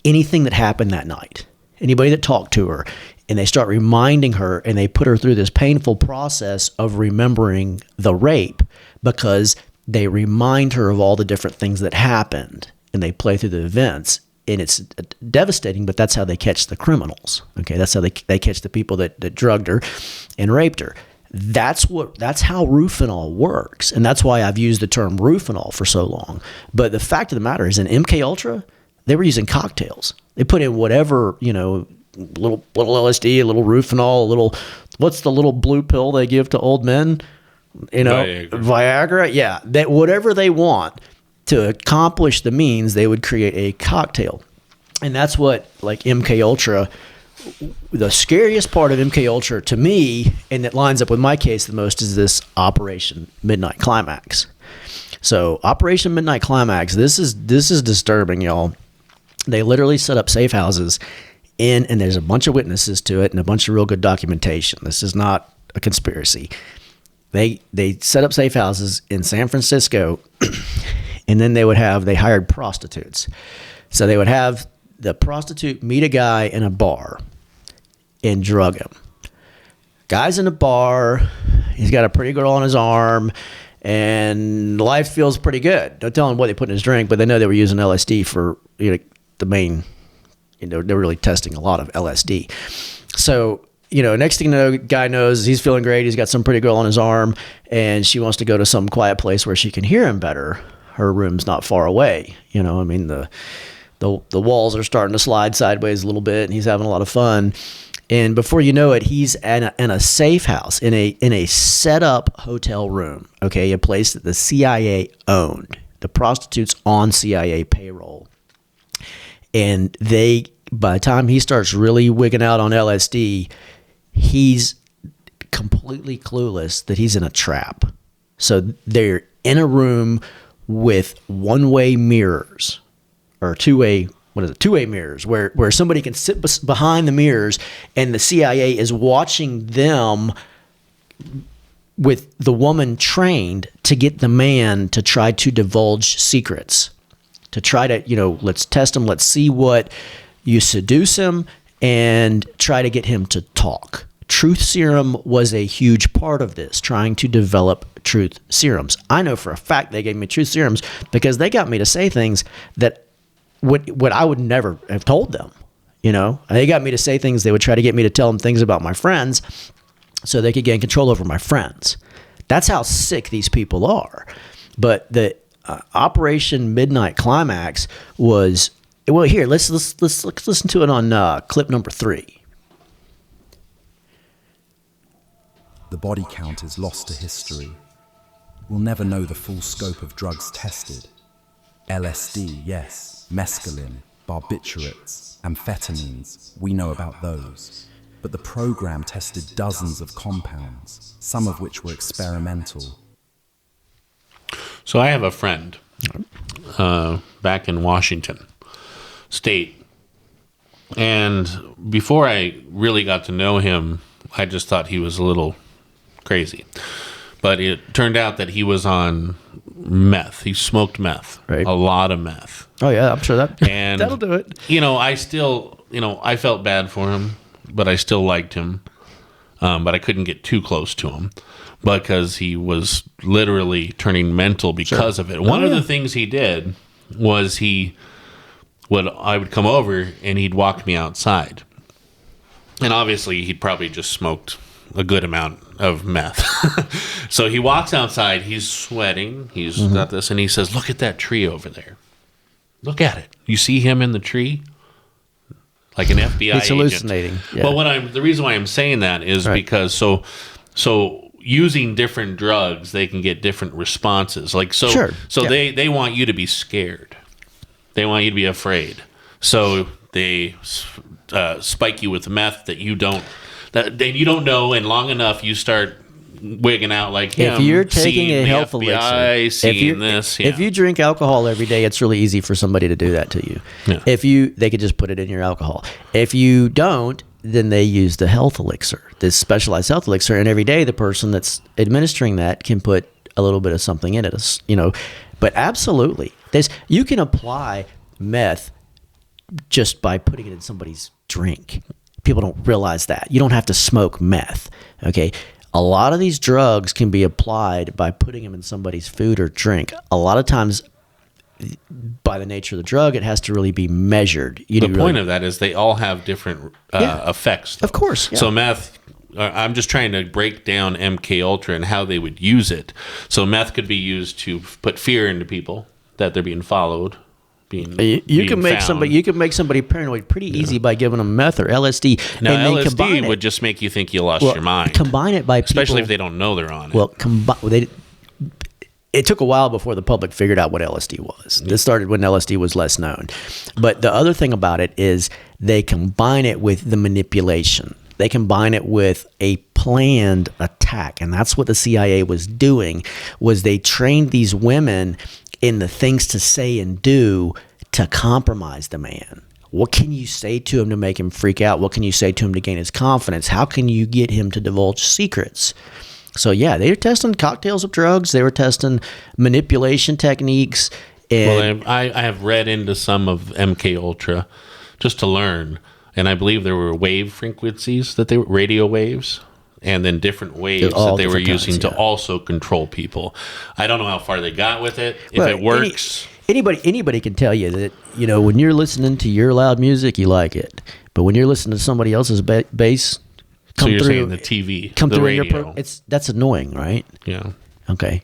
anything that happened that night, anybody that talked to her, and they start reminding her, and they put her through this painful process of remembering the rape because they remind her of all the different things that happened, and they play through the events. And it's devastating, but that's how they catch the criminals. Okay, that's how they catch the people that drugged her and raped her. That's how Rufinol works, and that's why I've used the term Rufinol for so long. But the fact of the matter is, in MK Ultra, they were using cocktails. They put in whatever, little LSD, a little Rufinol, what's the little blue pill they give to old men? Viagra. Yeah, that whatever they want to accomplish the means, they would create a cocktail. And that's what MK Ultra, the scariest part of MK Ultra to me, and that lines up with my case the most, is this Operation Midnight Climax. So Operation Midnight Climax, this is disturbing, y'all. They literally set up safe houses and there's a bunch of witnesses to it and a bunch of real good documentation. This is not a conspiracy. They set up safe houses in San Francisco, and then they hired prostitutes. So they would have the prostitute meet a guy in a bar and drug him. Guy's in a bar, he's got a pretty girl on his arm, and life feels pretty good. Don't tell him what they put in his drink, but they know they were using LSD for the main, they're really testing a lot of LSD. So, next thing you know, guy knows he's feeling great. He's got some pretty girl on his arm, and she wants to go to some quiet place where she can hear him better. Her room's not far away. The walls are starting to slide sideways a little bit, and he's having a lot of fun. And before you know it, he's in a safe house, in a set up hotel room. Okay, a place that the CIA owned. The prostitutes on CIA payroll. And by the time he starts really wigging out on LSD, he's completely clueless that he's in a trap. So they're in a room with one-way mirrors, or two-way mirrors, where somebody can sit behind the mirrors, and the CIA is watching them with the woman trained to get the man to try to divulge secrets. To try to, let's test him, let's see what you seduce him, and try to get him to talk. Truth serum was a huge part of this, trying to develop truth serums. I know for a fact they gave me truth serums because they got me to say things that what I would never have told them. They got me to say things, they would try to get me to tell them things about my friends so they could gain control over my friends. That's how sick these people are. But the Operation Midnight Climax was, well, here, let's listen to it on clip number 3. The body count is lost to history. We'll never know the full scope of drugs tested. LSD, yes, mescaline, barbiturates, amphetamines, we know about those. But the program tested dozens of compounds, some of which were experimental. So I have a friend back in Washington State, and before I really got to know him, I just thought he was a little crazy. But it turned out that he was on meth. He smoked meth, right. A lot of meth. Oh yeah, I'm sure And that'll do it. I still, I felt bad for him, but I still liked him. But I couldn't get too close to him because he was literally turning mental because of it. One of the things he did was I would come over and he'd walk me outside. And obviously he'd probably just smoked a good amount of meth. So he walks outside, he's sweating, he's got this, and he says, "Look at that tree over there. Look at it. You see him in the tree?" Like an FBI It's hallucinating. agent. Yeah. But the reason why I'm saying that is because so using different drugs, they can get different responses. They want you to be scared. They want you to be afraid. So they spike you with meth that you don't know, and long enough you start wigging out like him. If you're taking a the health FBI, elixir, if you drink alcohol every day, it's really easy for somebody to do that to you. Yeah. They could just put it in your alcohol. If you don't, then they use the health elixir, this specialized health elixir, and every day the person that's administering that can put a little bit of something in it. But absolutely, you can apply meth just by putting it in somebody's drink. People don't realize that. You don't have to smoke meth, okay? A lot of these drugs can be applied by putting them in somebody's food or drink. A lot of times, by the nature of the drug, it has to really be measured. The point of that is they all have different effects, though. Of course. Yeah. So meth, I'm just trying to break down MK Ultra and how they would use it. So meth could be used to put fear into people that they're being followed. You can make somebody paranoid pretty easy by giving them meth or LSD. Now, and LSD would just make you think you lost your mind. Combine it by people, especially if they don't know they're on it. Well, it took a while before the public figured out what LSD was. This started when LSD was less known. But the other thing about it is they combine it with the manipulation. They combine it with a planned attack. And that's what the CIA was doing, was they trained these women in the things to say and do to compromise the man. What can you say to him to make him freak out? What can you say to him to gain his confidence? How can you get him to divulge secrets? So yeah, they were testing cocktails of drugs. They were testing manipulation techniques. And Well, I have read into some of MK Ultra just to learn, and I believe there were wave frequencies that they were radio waves, and then different waves All that they were different using kinds, to yeah. also control people. I don't know how far they got with it. If Well, it works, anybody can tell you that, you know, when you're listening to your loud music, you like it, but when you're listening to somebody else's bass so come you're through, saying the TV, come the through radio. in your that's annoying, right? Yeah. Okay.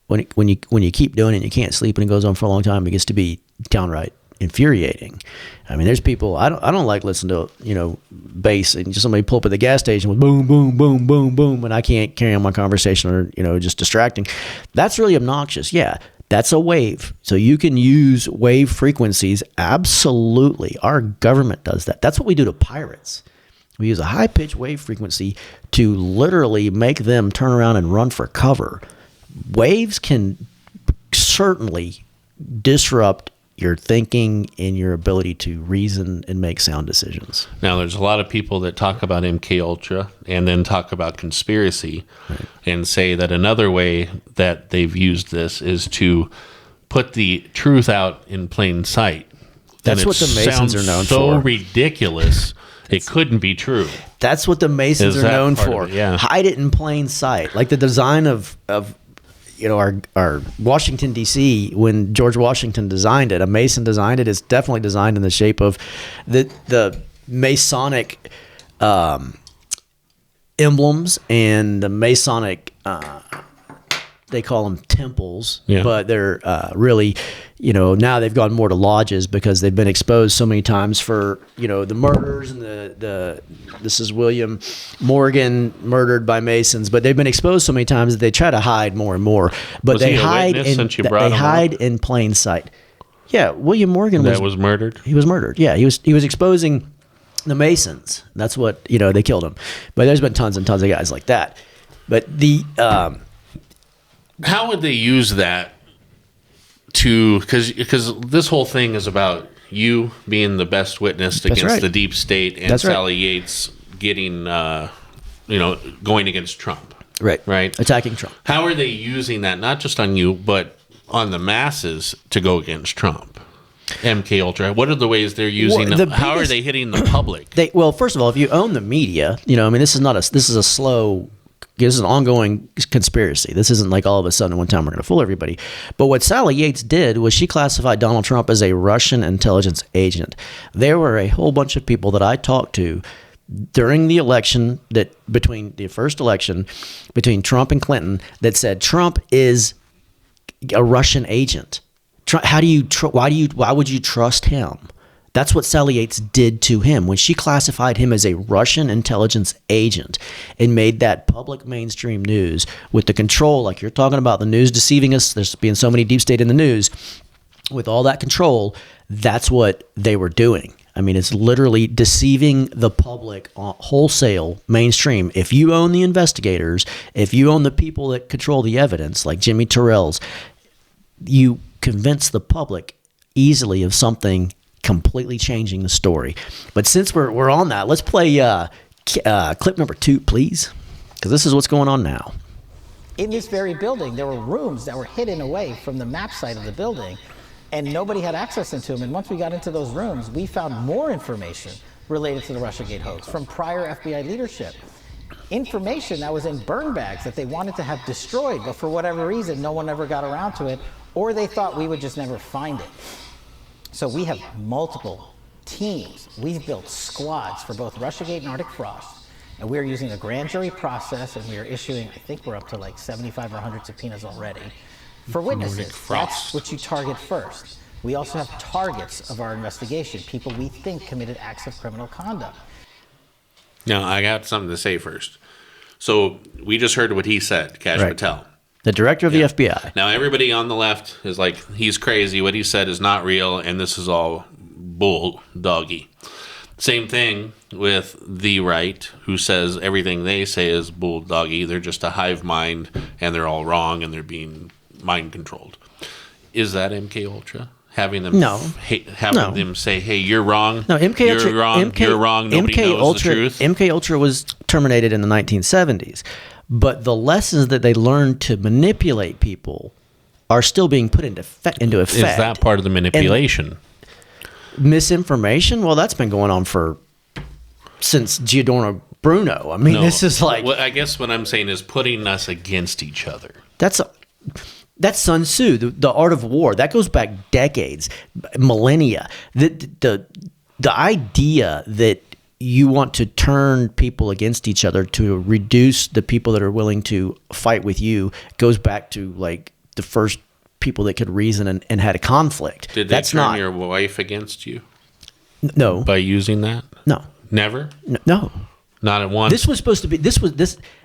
When you keep doing it and you can't sleep and it goes on for a long time, it gets to be downright infuriating. I mean, there's people I don't like listening to, you know, bass and just somebody pull up at the gas station with boom boom boom boom boom and I can't carry on my conversation, or, you know, just distracting. That's really obnoxious. Yeah. That's a wave. So you can use wave frequencies. Absolutely. Our government does that. That's what we do to pirates. We use a high-pitched wave frequency to literally make them turn around and run for cover. Waves can certainly disrupt your thinking and your ability to reason and make sound decisions. Now, there's a lot of people that talk about MK Ultra and then talk about conspiracy, and say that another way that they've used this is to put the truth out in plain sight. That's And what the it Masons sounds are known so for. ridiculous, it couldn't be true. That's what the Masons Is are that known part of for. it? Yeah. Hide it in plain sight. Like the design of you know, our Washington, D.C., when George Washington designed it, a Mason designed it. It's definitely designed in the shape of the Masonic emblems and the Masonic, they call them temples, Yeah. but they're really, you know, now they've gone more to lodges because they've been exposed so many times for, you know, the murders and this is William Morgan murdered by Masons, but they've been exposed so many times that they try to hide more and more. But Was they he a hide witness since you brought him up? in plain sight. Yeah, William Morgan That was murdered. he was murdered. Yeah, he was exposing the Masons. That's what, you know, they killed him. But there's been tons and tons of guys like that. But the How would they use that to, because this whole thing is about you being the best witness against right. the deep state, and That's right. Sally Yates getting, going against Trump. Right. Attacking Trump. How are they using that, not just on you, but on the masses to go against Trump? MK Ultra. What are the ways they're using? Well, How are they hitting the public? Well, first of all, if you own the media, you know, I mean, this is an ongoing conspiracy. This isn't like all of a sudden one time we're going to fool everybody. But what Sally Yates did was she classified Donald Trump as a Russian intelligence agent. There were a whole bunch of people that I talked to during the election, between the first election between Trump and Clinton, that said Trump is a Russian agent. Why would you trust him? That's what Sally Yates did to him when she classified him as a Russian intelligence agent and made that public mainstream news with the control, like you're talking about, the news deceiving us. There's being so many deep state in the news. With all that control, that's what they were doing. I mean, it's literally deceiving the public wholesale, mainstream. If you own the investigators, if you own the people that control the evidence, like Jimmy Terrell's, you convince the public easily of something completely changing the story. But since we're on that, let's play clip number 2, please, because this is what's going on now. In this very building, there were rooms that were hidden away from the map site of the building, and nobody had access into them. And once we got into those rooms, we found more information related to the Russiagate hoax from prior FBI leadership. Information that was in burn bags that they wanted to have destroyed, but for whatever reason, no one ever got around to it, or they thought we would just never find it. So we have multiple teams. We've built squads for both Russiagate and Arctic Frost, and we're using a grand jury process, and we are issuing, I think we're up to like 75 or 100 subpoenas already for witnesses. That's what you target first. We also have targets of our investigation, people we think committed acts of criminal conduct. Now, I got something to say first. So we just heard what he said, Kash Right. Patel. The director of the FBI. Now, everybody on the left is like, he's crazy. What he said is not real, and this is all bull doggy. Same thing with the right, who says everything they say is bulldoggy. They're just a hive mind, and they're all wrong, and they're being mind controlled. Is that MK Ultra? Having them them say, "Hey, you're wrong. No, MK Ultra. You're wrong. You're wrong. Nobody knows the truth." MK Ultra was terminated in the 1970s, but the lessons that they learned to manipulate people are still being put into effect. Is that part of the manipulation? Misinformation? Well, that's been going on since Giordano Bruno. I mean, this is like... Well, I guess what I'm saying is putting us against each other. That's Sun Tzu, the art of war. That goes back decades, millennia. The idea that you want to turn people against each other to reduce the people that are willing to fight with you goes back to like the first people that could reason and had a conflict. Did they turn your wife against you? No. By using that? No. Never? No. Not at once? This was supposed to be,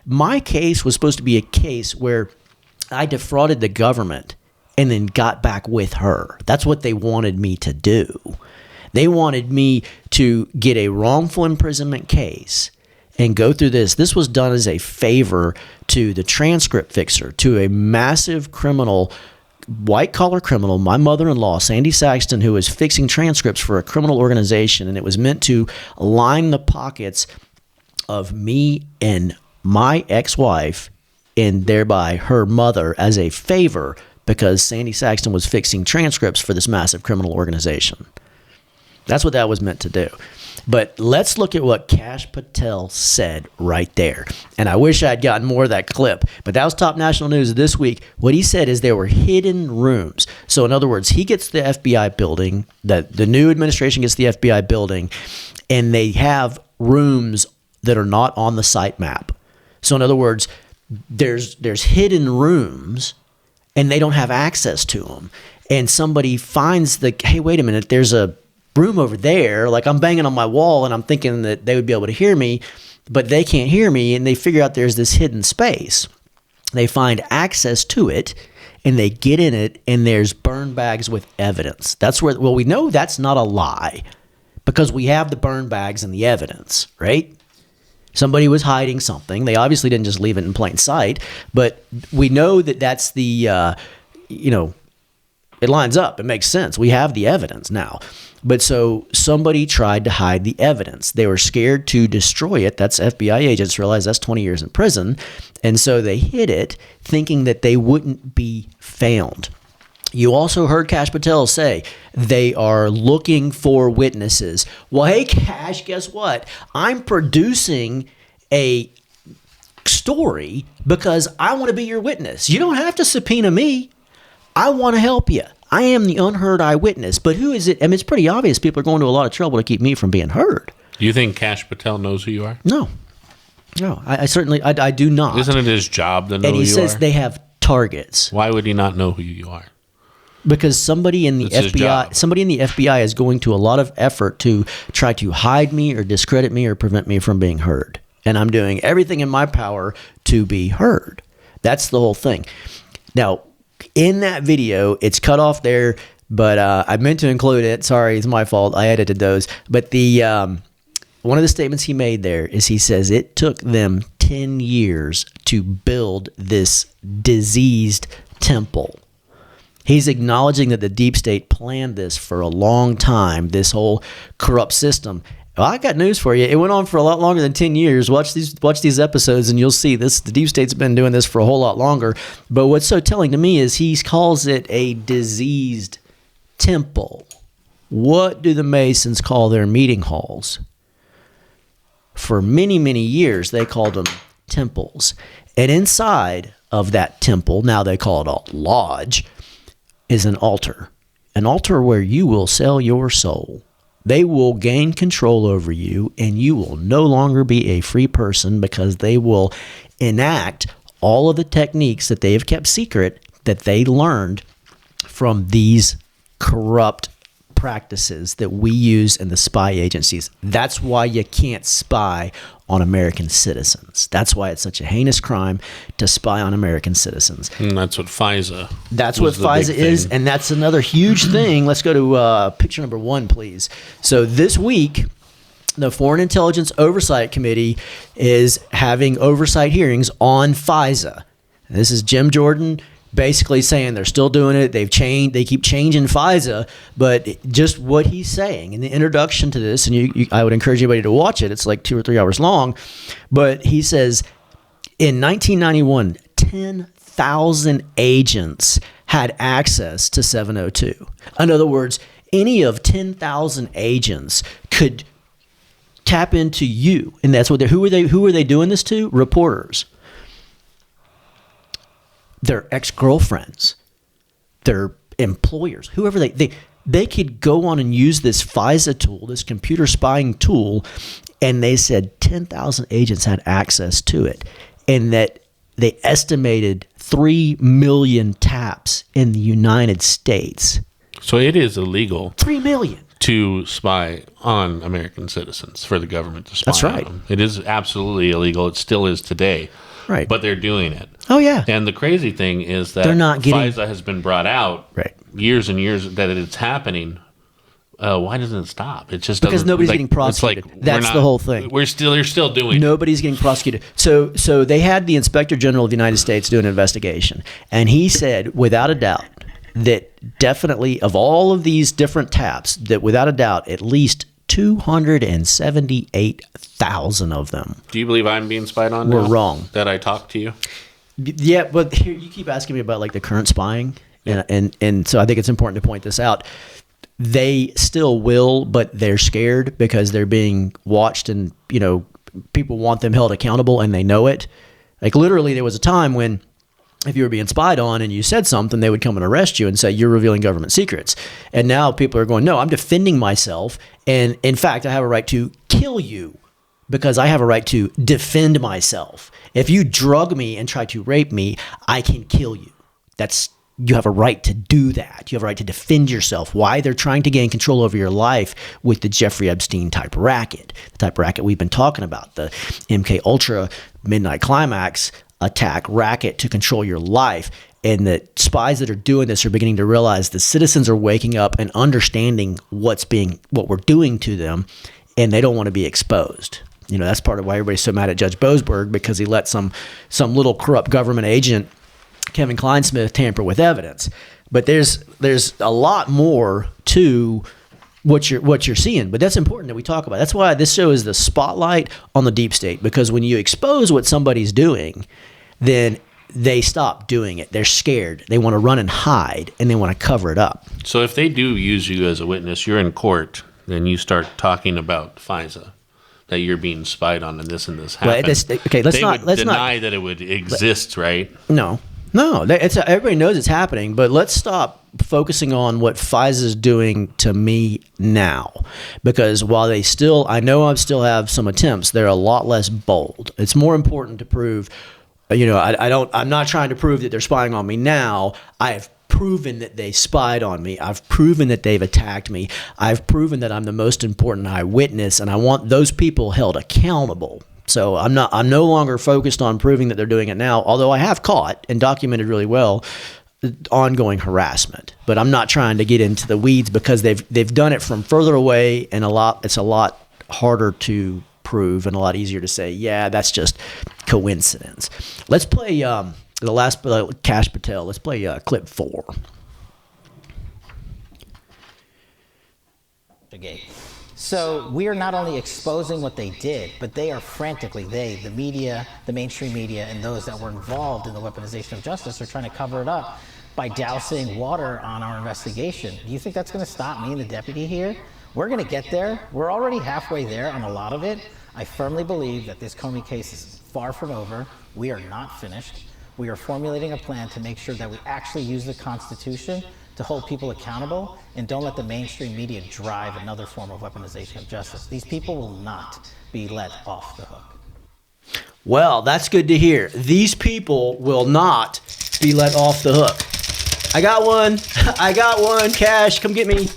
my case was supposed to be a case where I defrauded the government and then got back with her. That's what they wanted me to do. They wanted me to get a wrongful imprisonment case and go through this. This was done as a favor to the transcript fixer, to a massive criminal, white-collar criminal, my mother-in-law, Sandy Saxton, who was fixing transcripts for a criminal organization, and it was meant to line the pockets of me and my ex-wife and thereby her mother as a favor because Sandy Saxton was fixing transcripts for this massive criminal organization. That's what that was meant to do. But let's look at what Kash Patel said right there. And I wish I had gotten more of that clip, but that was top national news this week. What he said is there were hidden rooms. So in other words, he gets the FBI building, the new administration gets the FBI building, and they have rooms that are not on the site map. So in other words, there's hidden rooms and they don't have access to them. And somebody finds hey, wait a minute, there's a room over there. Like I'm banging on my wall and I'm thinking that they would be able to hear me, but they can't hear me. And they figure out there's this hidden space. They find access to it and they get in it and there's burn bags with evidence. That's where, well, we know that's not a lie because we have the burn bags and the evidence, right? Somebody was hiding something. They obviously didn't just leave it in plain sight, but we know that that's the, it lines up. It makes sense. We have the evidence now. But so somebody tried to hide the evidence. They were scared to destroy it. That's FBI agents realized that's 20 years in prison. And so they hid it thinking that they wouldn't be found. You also heard Kash Patel say they are looking for witnesses. Well, hey, Kash, guess what? I'm producing a story because I want to be your witness. You don't have to subpoena me. I want to help you. I am the unheard eyewitness. But who is it? I mean, it's pretty obvious people are going to a lot of trouble to keep me from being heard. Do you think Kash Patel knows who you are? No. I certainly do not. Isn't it his job to know who you are? And he says they have targets. Why would he not know who you are? Because somebody in the FBI is going to a lot of effort to try to hide me or discredit me or prevent me from being heard. And I'm doing everything in my power to be heard. That's the whole thing. Now, in that video, it's cut off there, but I meant to include it. Sorry, it's my fault. I edited those. But the one of the statements he made there is he says it took them 10 years to build this diseased temple. He's acknowledging that the deep state planned this for a long time, this whole corrupt system. Well, I got news for you. It went on for a lot longer than 10 years. Watch these episodes and you'll see this. The deep state's been doing this for a whole lot longer. But what's so telling to me is he calls it a diseased temple. What do the Masons call their meeting halls? For many, many years, they called them temples. And inside of that temple, now they call it a lodge, is an altar where you will sell your soul. They will gain control over you and you will no longer be a free person because they will enact all of the techniques that they have kept secret that they learned from these corrupt practices that we use in the spy agencies. That's why you can't spy on American citizens. That's why it's such a heinous crime to spy on American citizens. And that's what FISA. That's what FISA is, and that's another huge thing. Let's go to picture number 1, please. So this week, the Foreign Intelligence Oversight Committee is having oversight hearings on FISA. This is Jim Jordan basically saying they're still doing it. They keep changing FISA, but just what he's saying in the introduction to this, and I would encourage anybody to watch it. It's like 2 or 3 hours long, but he says in 1991, 10,000 agents had access to 702. In other words, any of 10,000 agents could tap into you, and that's what who are they doing this to? Reporters, their ex-girlfriends, their employers, whoever they could go on and use this FISA tool, this computer spying tool, and they said 10,000 agents had access to it, and that they estimated 3 million taps in the United States. So it is illegal 3 million. To spy on American citizens, for the government to spy That's right. on them. It is absolutely illegal. It still is today. Right. But they're doing it. Oh, yeah. And the crazy thing is that They're not getting- FISA has been brought out years and years that it's happening. Why doesn't it stop? It just Because doesn't, nobody's like, getting prosecuted. It's like That's the whole thing. They're still doing it. Nobody's getting prosecuted. So they had the Inspector General of the United States do an investigation, and he said, without a doubt, that definitely of all of these different taps, that without a doubt, at least 278,000 of them. Do you believe I'm being spied on? We're now? wrong. That I talked to you? Yeah, but here, you keep asking me about like the current spying, and so I think it's important to point this out. They still will, but they're scared because they're being watched, and people want them held accountable, and they know it. Like literally, there was a time when if you were being spied on and you said something, they would come and arrest you and say you're revealing government secrets. And now people are going, no, I'm defending myself. And in fact, I have a right to kill you because I have a right to defend myself. If you drug me and try to rape me, I can kill you. You have a right to do that. You have a right to defend yourself. Why? They're trying to gain control over your life with the Jeffrey Epstein type racket, the type of racket we've been talking about, the MK Ultra Midnight Climax attack racket to control your life. And the spies that are doing this are beginning to realize the citizens are waking up and understanding what we're doing to them, and they don't want to be exposed. That's part of why everybody's so mad at Judge Boasberg, because he let some little corrupt government agent, Kevin Kleinsmith, tamper with evidence. But there's a lot more to what you're seeing, but that's important that we talk about. That's why this show is the spotlight on the deep state, because when you expose what somebody's doing, then they stop doing it. They're scared. They want to run and hide, and they want to cover it up. So if they do use you as a witness, you're in court, then you start talking about FISA, that you're being spied on and this happened. Let's deny that it would exist, right? No. Everybody knows it's happening, but let's stop focusing on what FISA is doing to me now, because while I still have some attempts, they're a lot less bold. It's more important to prove. I'm not trying to prove that they're spying on me now. I have proven that they spied on me. I've proven that they've attacked me. I've proven that I'm the most important eyewitness, and I want those people held accountable. So I'm no longer focused on proving that they're doing it now, although I have caught and documented really well ongoing harassment. But I'm not trying to get into the weeds, because they've done it from further away, and it's a lot harder to prove and a lot easier to say, yeah, that's just coincidence. Let's play the last Kash Patel. Let's play clip 4. So we are not only exposing what they did, but they are frantically, the media, the mainstream media, and those that were involved in the weaponization of justice are trying to cover it up by dousing water on our investigation. Do you think that's going to stop me and the deputy here? We're going to get there. We're already halfway there on a lot of it. I firmly believe that this Comey case is far from over. We are not finished. We are formulating a plan to make sure that we actually use the Constitution to hold people accountable and don't let the mainstream media drive another form of weaponization of justice. These people will not be let off the hook. Well, that's good to hear. These people will not be let off the hook. I got one. Kash, come get me.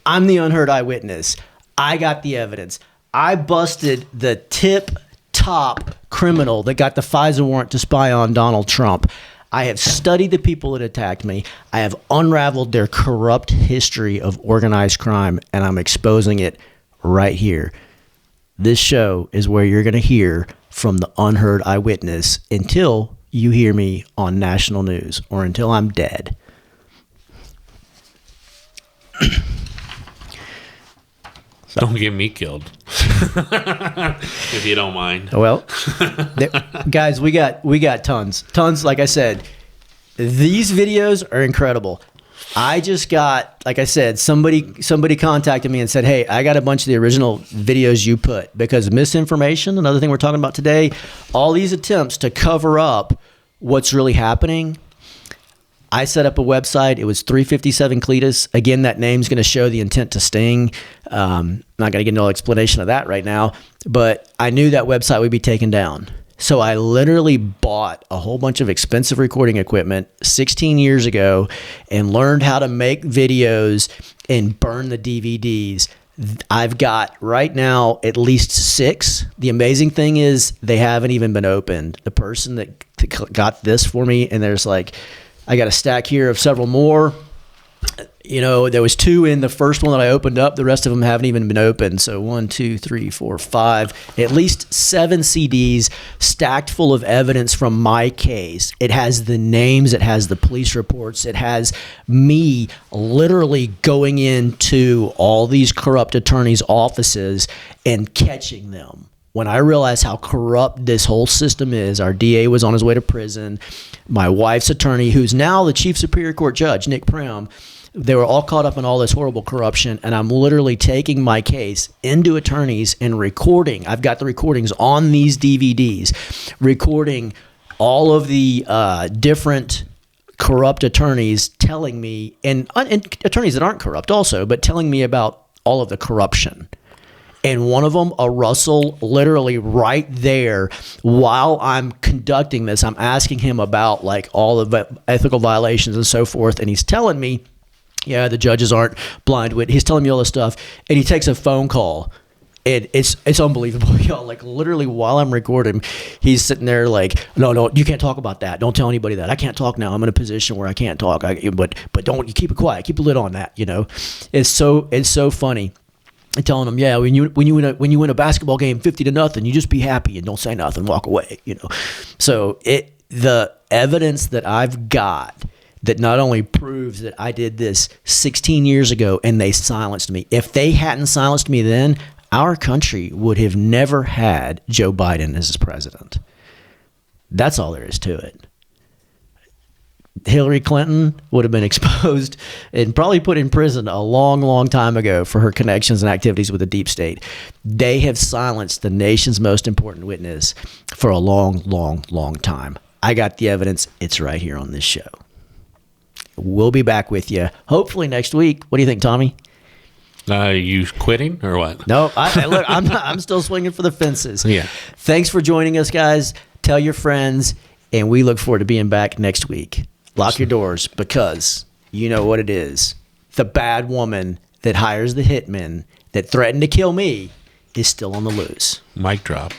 I'm the unheard eyewitness. I got the evidence. I busted the tip-top criminal that got the FISA warrant to spy on Donald Trump. I have studied the people that attacked me. I have unraveled their corrupt history of organized crime, and I'm exposing it right here. This show is where you're going to hear from the unheard eyewitness until you hear me on national news or until I'm dead. Don't get me killed. If you don't mind. Well, guys, we got tons. Like I said, these videos are incredible. I just got, like I said, somebody contacted me and said, hey, I got a bunch of the original videos you put, because misinformation, another thing we're talking about today, all these attempts to cover up what's really happening. I set up a website. It was 357 Cletus. Again, that name's going to show the intent to sting. I'm not going to get no explanation of that right now, but I knew that website would be taken down. So I literally bought a whole bunch of expensive recording equipment 16 years ago and learned how to make videos and burn the DVDs. I've got right now at least 6. The amazing thing is they haven't even been opened. The person that got this for me, and there's like, I got a stack here of several more. You know, there was 2 in the first one that I opened up. The rest of them haven't even been opened. So 1, 2, 3, 4, 5, at least 7 CDs stacked full of evidence from my case. It has the names. It has the police reports. It has me literally going into all these corrupt attorneys' offices and catching them. When I realized how corrupt this whole system is, our DA was on his way to prison. My wife's attorney, who's now the Chief Superior Court Judge, Nick Prim, they were all caught up in all this horrible corruption, and I'm literally taking my case into attorneys and recording. I've got the recordings on these DVDs, recording all of the different corrupt attorneys telling me, and attorneys that aren't corrupt also, but telling me about all of the corruption. And one of them, a Russell, literally right there while I'm conducting this, I'm asking him about like all the ethical violations and so forth. And he's telling me, yeah, the judges aren't blind wit. He's telling me all this stuff. And he takes a phone call. And it's unbelievable, y'all. Like literally while I'm recording, he's sitting there like, no, you can't talk about that. Don't tell anybody that. I can't talk now. I'm in a position where I can't talk. But don't, you keep it quiet. Keep a lid on that, you know. It's so funny. And telling them, yeah, when you win a basketball game 50-0, you just be happy and don't say nothing, walk away, you know. So the evidence that I've got that not only proves that I did this 16 years ago and they silenced me. If they hadn't silenced me then, our country would have never had Joe Biden as his president. That's all there is to it. Hillary Clinton would have been exposed and probably put in prison a long, long time ago for her connections and activities with the deep state. They have silenced the nation's most important witness for a long, long, long time. I got the evidence. It's right here on this show. We'll be back with you hopefully next week. What do you think, Tommy? You quitting or what? No, look, I'm still swinging for the fences. Yeah. Thanks for joining us, guys. Tell your friends, and we look forward to being back next week. Lock your doors, because you know what it is. The bad woman that hires the hitmen that threatened to kill me is still on the loose. Mic drop.